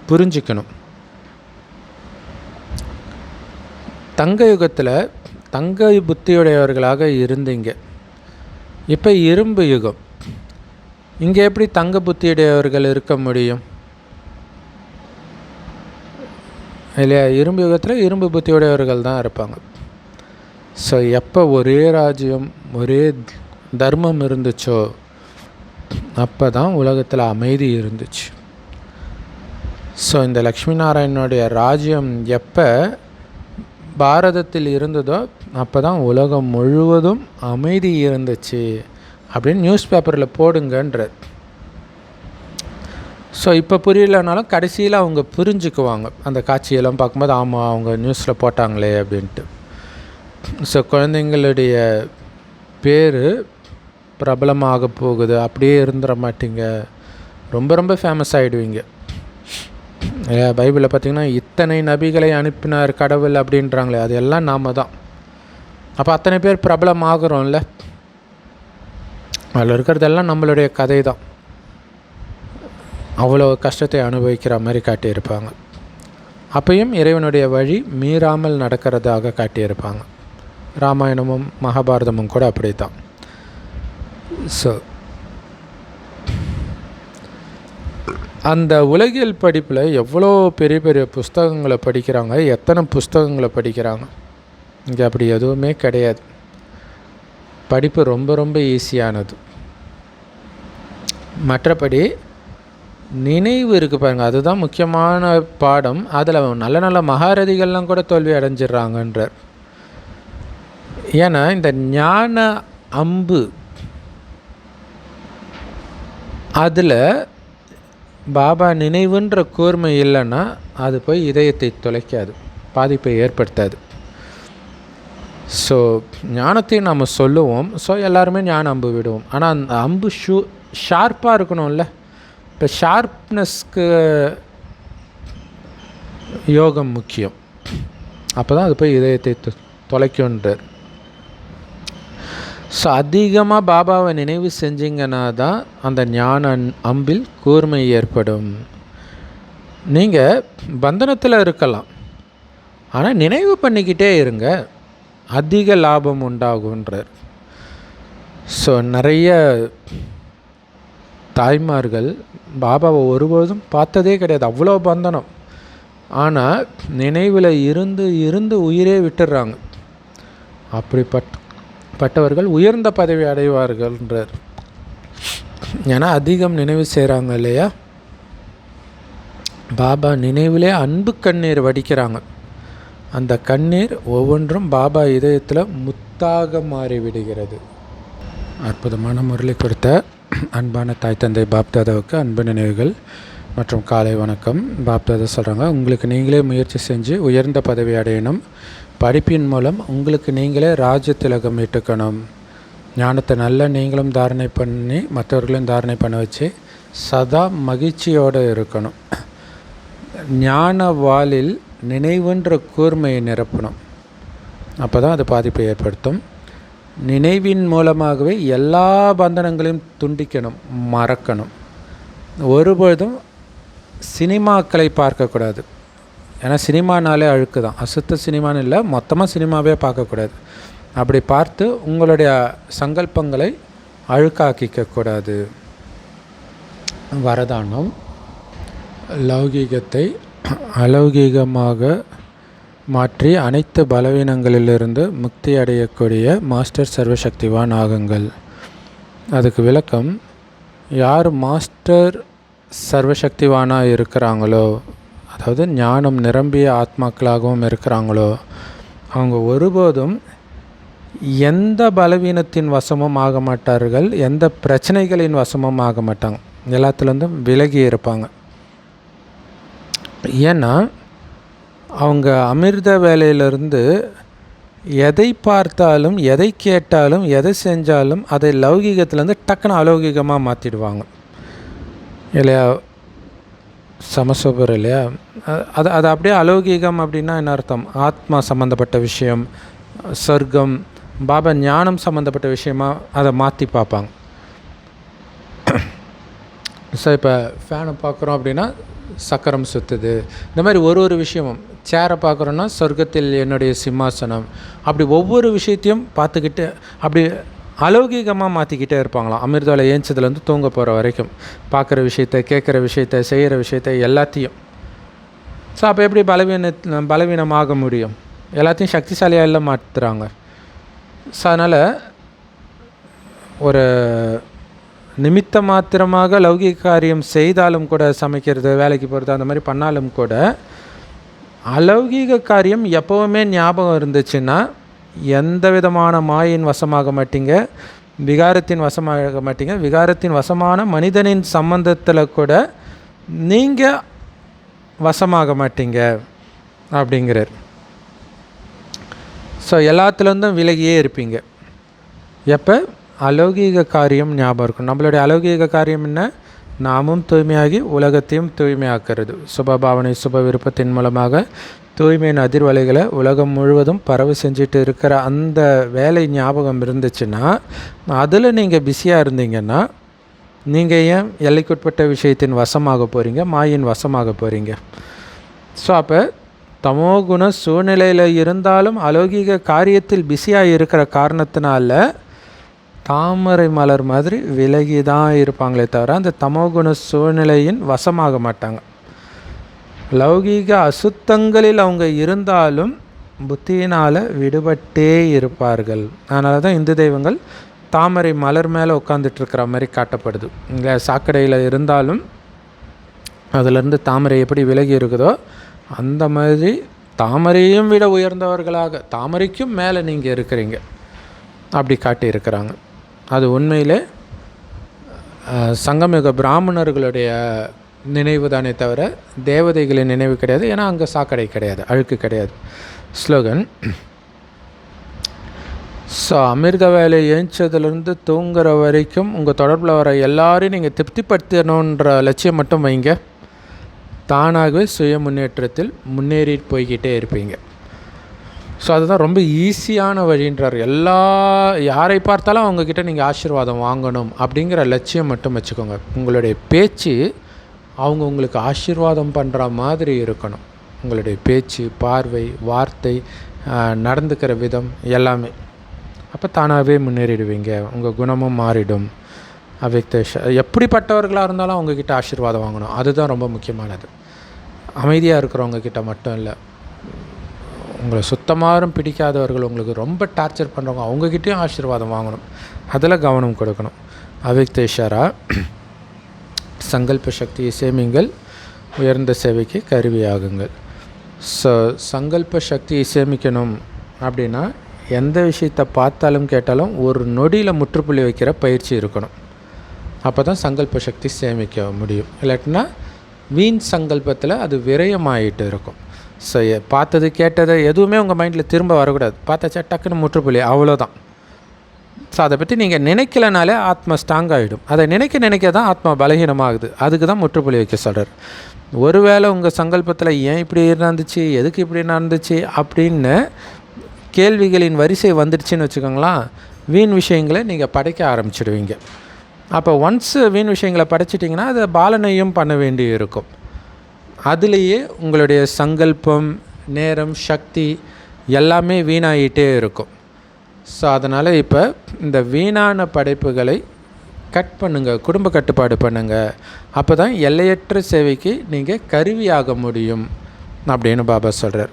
புரிஞ்சிக்கணும். தங்க யுகத்தில் தங்க புத்தியுடையவர்களாக இருந்தீங்க. இப்போ இரும்பு யுகம். இங்கே எப்படி தங்க புத்தியுடையவர்கள் இருக்க முடியும் இல்லையா? இரும்பு யுகத்தில் இரும்பு புத்தியுடையவர்கள் தான் இருப்பாங்க. ஸோ எப்போ ஒரே ராஜ்யம் ஒரே தர்மம் இருந்துச்சோ அப்போ தான் உலகத்தில் அமைதி இருந்துச்சு. ஸோ இந்த லக்ஷ்மி நாராயணனுடைய ராஜ்யம் எப்போ பாரதத்தில் இருந்ததோ அப்போ தான் உலகம் முழுவதும் அமைதி இருந்துச்சு அப்படின்னு நியூஸ் பேப்பரில் போடுங்கன்றார். ஸோ இப்போ புரியலனாலும் கடைசியில் அவங்க புரிஞ்சுக்குவாங்க. அந்த காட்சியெல்லாம் பார்க்கும்போது ஆமாம் அவங்க நியூஸில் போட்டாங்களே அப்படின்ட்டு. ஸோ குழந்தைங்களுடைய பேர் பிரபலமாக போகுது, அப்படியே இருந்துட மாட்டிங்க, ரொம்ப ரொம்ப ஃபேமஸ் ஆகிடுவீங்க. பைபிளில் பார்த்திங்கன்னா இத்தனை நபிகளை அனுப்பினார் கடவுள் அப்படின்றாங்களே, அது எல்லாம் நாம் தான். அப்போ அத்தனை பேர் பிரபலம் ஆகிறோம்ல, அதில் இருக்கிறதெல்லாம் நம்மளுடைய கதை தான். அவ்வளோ கஷ்டத்தை அனுபவிக்கிற மாதிரி காட்டியிருப்பாங்க. அப்பையும் இறைவனுடைய வழி மீறாமல் நடக்கிறதாக காட்டியிருப்பாங்க. ராமாயணமும் மகாபாரதமும் கூட அப்படி தான். ஸோ அந்த உலகியல் படிப்பில் எவ்வளோ பெரிய பெரிய புஸ்தகங்களை படிக்கிறாங்க, எத்தனை புஸ்தகங்களை படிக்கிறாங்க. இங்கே அப்படி எதுவுமே கிடையாது. படிப்பு ரொம்ப ரொம்ப ஈஸியானது. மற்றபடி நினைவு இருக்குது பாருங்கள், அதுதான் முக்கியமான பாடம். அதில் நல்ல நல்ல மகாரதிகள்லாம் கூட தோல்வி அடைஞ்சிட்றாங்கன்றார். ஏன்னா இந்த ஞான அம்பு அதில் பாபா நினைவுன்ற கூர்மை இல்லைன்னா அது போய் இதயத்தை தொலைக்காது, பாதிப்பை ஏற்படுத்தாது. ஸோ ஞானத்தை நாம் சொல்லுவோம், ஸோ எல்லாருமே ஞான அம்பு விடுவோம். ஆனால் அந்த அம்பு ஷார்ப்பாக இருக்கணும்ல. இப்போ ஷார்ப்னஸ்க்கு யோகம் முக்கியம். அப்போ தான் அது போய் இதயத்தை தொலைக்குன்றார். ஸோ அதிகமாக பாபாவை நினைவு செஞ்சிங்கன்னா தான் அந்த ஞான அம்பில் கூர்மை ஏற்படும். நீங்கள் பந்தனத்தில் இருக்கலாம், ஆனால் நினைவு பண்ணிக்கிட்டே இருங்க, அதிக லாபம் உண்டாகுன்றார். ஸோ நிறைய தாய்மார்கள் பாபாவை ஒருபோதும் பார்த்ததே கிடையாது, அவ்வளோ பந்தனம். ஆனால் நினைவில் இருந்து இருந்து உயிரே விட்டுடுறாங்க. அப்படிப்பட்டவர்கள் உயர்ந்த பதவி அடைவார்கள்ன்றார். ஏன்னா அதிகம் நினைவு செய்கிறாங்க இல்லையா. பாபா நினைவிலே அன்பு கண்ணீர் வடிக்கிறாங்க. அந்த கண்ணீர் ஒவ்வொன்றும் பாபா இதயத்தில் முத்தாக மாறிவிடுகிறது. அற்புதமான முரளி கொடுத்த அன்பான தாய் தந்தை பாப்தாதாவுக்கு அன்பு நினைவுகள் மற்றும் காலை வணக்கம். பாப்தாதா சொல்கிறாங்க, உங்களுக்கு நீங்களே முயற்சி செஞ்சு உயர்ந்த பதவி அடையணும். படிப்பின் மூலம் உங்களுக்கு நீங்களே ராஜ்ய திலகம் இட்டுக்கணும். ஞானத்தை நல்லா நீங்களும் தாரணை பண்ணி மற்றவர்களையும் தாரணை பண்ண வச்சு சதா மகிழ்ச்சியோடு இருக்கணும். ஞான வாளில் நினைவுன்ற கூர்மையை நிரப்பணும். அப்போ தான் அது பாதிப்பை ஏற்படுத்தும். நினைவின் மூலமாகவே எல்லா பந்தனங்களையும் துண்டிக்கணும், மறக்கணும். ஒருபொழுதும் சினிமாக்களை பார்க்கக்கூடாது. ஏன்னா சினிமானாலே அழுக்கு தான். அசுத்த சினிமான்னு இல்லை, மொத்தமாக சினிமாவே பார்க்கக்கூடாது. அப்படி பார்த்து உங்களுடைய சங்கல்பங்களை அழுக்காக்கிக்கக்கூடாது. வரதானம் லௌகீகத்தை அலௌகீகமாக மாற்றி அனைத்து பலவீனங்களிலிருந்து முக்தி அடையக்கூடிய மாஸ்டர் சர்வசக்திவான் ஆகுங்கள். அதுக்கு விளக்கம், யார் மாஸ்டர் சர்வசக்திவானாக இருக்கிறாங்களோ, அதாவது ஞானம் நிரம்பிய ஆத்மாக்களாகவும் இருக்கிறாங்களோ, அவங்க ஒருபோதும் எந்த பலவீனத்தின் வசமும் ஆக மாட்டார்கள், எந்த பிரச்சனைகளின் வசமும் ஆக மாட்டாங்க. எல்லாத்துலேருந்தும் விலகி இருப்பாங்க. ஏன்னா அவங்க அமிர்த வேலையிலிருந்து எதை பார்த்தாலும் எதை கேட்டாலும் எதை செஞ்சாலும் அதை லௌகீகத்திலேருந்து டக்குன்னு அலௌகிகமாக மாற்றிடுவாங்க இல்லையா. சமசோபர் இல்லையா. அது அப்படியே அலௌகீகம் அப்படின்னா என்ன அர்த்தம்? ஆத்மா சம்மந்தப்பட்ட விஷயம், சொர்க்கம், பாபா ஞானம் சம்மந்தப்பட்ட விஷயமாக அதை மாற்றி பார்ப்பாங்க. ஸோ இப்போ ஃபேனை பார்க்குறோம் அப்படின்னா சக்கரம் சுற்றுது. இந்த மாதிரி ஒரு விஷயமும், சேரை பார்க்குறோன்னா சொர்க்கத்தில் என்னுடைய சிம்மாசனம், அப்படி ஒவ்வொரு விஷயத்தையும் பார்த்துக்கிட்டு அப்படி அலௌகீகமாக மாற்றிக்கிட்டே இருப்பாங்களாம். அமிர்தோலை ஏஞ்சதுலேருந்து தூங்க போகிற வரைக்கும் பார்க்குற விஷயத்த, கேட்குற விஷயத்த, செய்கிற விஷயத்த எல்லாத்தையும். ஸோ அப்போ எப்படி பலவீனமாக முடியும்? எல்லாத்தையும் சக்திசாலியாக எல்லாம் மாற்றுறாங்க. ஸோ அதனால் ஒரு நிமித்த மாத்திரமாக லௌகிக காரியம் செய்தாலும் கூட, சமைக்கிறது, வேலைக்கு போகிறது, அந்த மாதிரி பண்ணாலும் கூட, அலௌகீக காரியம் எப்போவுமே ஞாபகம் இருந்துச்சுன்னா எந்த விதமான மாயின் வசமாக மாட்டீங்க, விகாரத்தின் வசமாக மாட்டீங்க. விகாரத்தின் வசமான மனிதனின் சம்பந்தத்தில் கூட நீங்கள் வசமாக மாட்டீங்க அப்படிங்கிறார். ஸோ எல்லாத்துலேருந்தும் விலகியே இருப்பீங்க. எப்போ அலௌகீக காரியம் ஞாபகம் இருக்கும். நம்மளுடைய அலௌகீக காரியம் என்ன? நாமும் தூய்மையாகி உலகத்தையும் தூய்மையாக்கிறது. சுபபாவனை சுப விருப்பத்தின் மூலமாக தூய்மையின் அதிர்வலைகளை உலகம் முழுவதும் பரவு செஞ்சுட்டு இருக்கிற அந்த வேலை ஞாபகம் இருந்துச்சுன்னா, அதில் நீங்கள் பிஸியாக இருந்தீங்கன்னா, நீங்கள் ஏன் எல்லைக்குட்பட்ட விஷயத்தின் வசமாக போகிறீங்க, மாயின் வசமாக போகிறீங்க? ஸோ அப்போ தமோகுண சூழ்நிலையில் இருந்தாலும் அலௌகீக காரியத்தில் பிஸியாக இருக்கிற காரணத்தினால தாமரை மலர் மாதிரி விலகி தான் இருப்பாங்களே தவிர அந்த தமோகுண சூழ்நிலையின் வசமாக மாட்டாங்க. லௌகீக அசுத்தங்களில் அவங்க இருந்தாலும் புத்தியினால் விடுபட்டே இருப்பார்கள். அதனால தான் இந்து தெய்வங்கள் தாமரை மலர் மேலே உட்காந்துட்ருக்கிற மாதிரி காட்டப்படுது. இங்கே சாக்கடையில் இருந்தாலும் அதிலிருந்து தாமரை எப்படி விலகி இருக்குதோ அந்த மாதிரி தாமரையும் விட உயர்ந்தவர்களாக, தாமரைக்கும் மேலே நீங்கள் இருக்கிறீங்க அப்படி காட்டியிருக்கிறாங்க. அது உண்மையிலே சங்கமிக பிராமணர்களுடைய நினைவு தானே தவிர தேவதைகளின் நினைவு கிடையாது. ஏன்னா அங்கே சாக்கடை கிடையாது, அழுக்கு கிடையாது. ஸ்லோகன். ஸோ அமிர்த வேலை ஏஞ்சதுலேருந்து தூங்குற வரைக்கும் உங்கள் தொடர்பில் வர எல்லாரையும் நீங்கள் திருப்திப்படுத்தணுன்ற லட்சியம் மட்டும் வைங்க. தானாகவே சுய முன்னேற்றத்தில் முன்னேறிட்டு போய்கிட்டே இருப்பீங்க. ஸோ அதுதான் ரொம்ப ஈஸியான வழின்றார். யாரை பார்த்தாலும் அவங்கக்கிட்ட நீங்கள் ஆசீர்வாதம் வாங்கணும் அப்படிங்கிற லட்சியம் மட்டும் வச்சுக்கோங்க. உங்களுடைய பேச்சு அவங்க உங்களுக்கு ஆசீர்வாதம் பண்ணுற மாதிரி இருக்கணும். உங்களுடைய பேச்சு, பார்வை, வார்த்தை, நடந்துக்கிற விதம் எல்லாமே. அப்போ தானாகவே முன்னேறிடுவீங்க. உங்கள் குணமும் மாறிடும். எப்படிப்பட்டவர்களாக இருந்தாலும் அவங்கக்கிட்ட ஆசீர்வாதம் வாங்கணும். அதுதான் ரொம்ப முக்கியமானது. அமைதியாக இருக்கிறவங்கக்கிட்ட மட்டும் இல்லை, உங்களை சுத்தமாரும் பிடிக்காதவர்கள், உங்களுக்கு ரொம்ப டார்ச்சர் பண்ணுறவங்க, அவங்கக்கிட்டேயும் ஆசீர்வாதம் வாங்கணும். அதில் கவனம் கொடுக்கணும். அவ்யக்தேஷரா சங்கல்ப சக்தியை சேமிங்கள், உயர்ந்த சேவைக்கு கருவியாகுங்கள். ஸோ சங்கல்ப சக்தியை சேமிக்கணும் அப்படின்னா எந்த விஷயத்தை பார்த்தாலும் கேட்டாலும் ஒரு நொடியில் முற்றுப்புள்ளி வைக்கிற பயிற்சி இருக்கணும். அப்போ தான் சங்கல்ப சக்தி சேமிக்க முடியும். இல்லாட்டினா வீண் சங்கல்பத்தில் அது விரயமாகிட்டு இருக்கும். ஸோ பார்த்தது கேட்டதை எதுவுமே உங்கள் மைண்டில் திரும்ப வரக்கூடாது. பார்த்தாச்சா டக்குன்னு முற்றுப்புள்ளி, அவ்வளோதான். ஸோ அதை பற்றி நீங்கள் நினைக்கலனாலே ஆத்மா ஸ்ட்ராங் ஆகிடும். அதை நினைக்க தான் ஆத்மா பலகீனமாகுது. அதுக்கு தான் முற்றுப்புள்ளி வைக்க சொல்கிறார். ஒருவேளை உங்கள் சங்கல்பத்தில் ஏன் இப்படி நடந்துச்சு, எதுக்கு இப்படி நடந்துச்சு அப்படின்னு கேள்விகளின் வரிசை வந்துடுச்சுன்னு வச்சுக்கோங்களேன், வீண் விஷயங்களை நீங்கள் படைக்க ஆரம்பிச்சிடுவீங்க. அப்போ ஒன்ஸ் வீண் விஷயங்களை படைச்சிட்டிங்கன்னா அதை பாலனையும் பண்ண வேண்டி இருக்கும். அதுலேயே உங்களுடைய சங்கல்பம், நேரம், சக்தி எல்லாமே வீணாகிட்டே இருக்கும். ஸோ அதனால் இப்போ இந்த வீணான படைப்புகளை கட் பண்ணுங்கள், குடும்ப கட்டுப்பாடு பண்ணுங்கள். அப்போ தான் எல்லையற்ற சேவைக்கு நீங்கள் கருவியாக முடியும் அப்படின்னு பாபா சொல்கிறார்.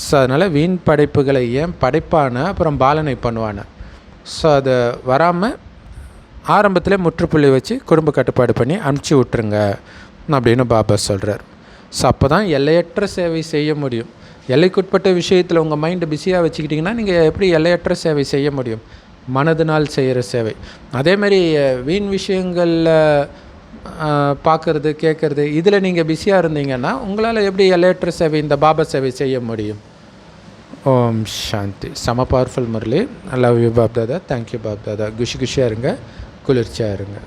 ஸோ அதனால் வீண் படைப்புகளை ஏன் படைப்பான அப்புறம் பாலனை பண்ணுவான. ஸோ அதை வராமல் ஆரம்பத்தில் முற்றுப்புள்ளி வச்சு குடும்ப கட்டுப்பாடு பண்ணி அனுப்பிச்சி விட்ருங்க அப்படின்னு பாபா சொல்கிறார். ஸோ அப்போ தான் எல்லையற்ற சேவை செய்ய முடியும். எல்லைக்குட்பட்ட விஷயத்தில் உங்கள் மைண்டை பிஸியாக வச்சுக்கிட்டிங்கன்னா நீங்கள் எப்படி எல்லையற்ற சேவை செய்ய முடியும்? மனதினால் செய்கிற சேவை. அதேமாதிரி வீண் விஷயங்களில் பார்க்குறது, கேட்குறது, இதில் நீங்கள் பிஸியாக இருந்தீங்கன்னா உங்களால் எப்படி எல்லையற்ற சேவை, இந்த பாபா சேவை செய்ய முடியும்? ஓம் சாந்தி. செம powerful Murali. I love you Bap Dada. Thank you Bap Dada. குஷியாக இருங்க, குளிர்ச்சியாக இருங்க.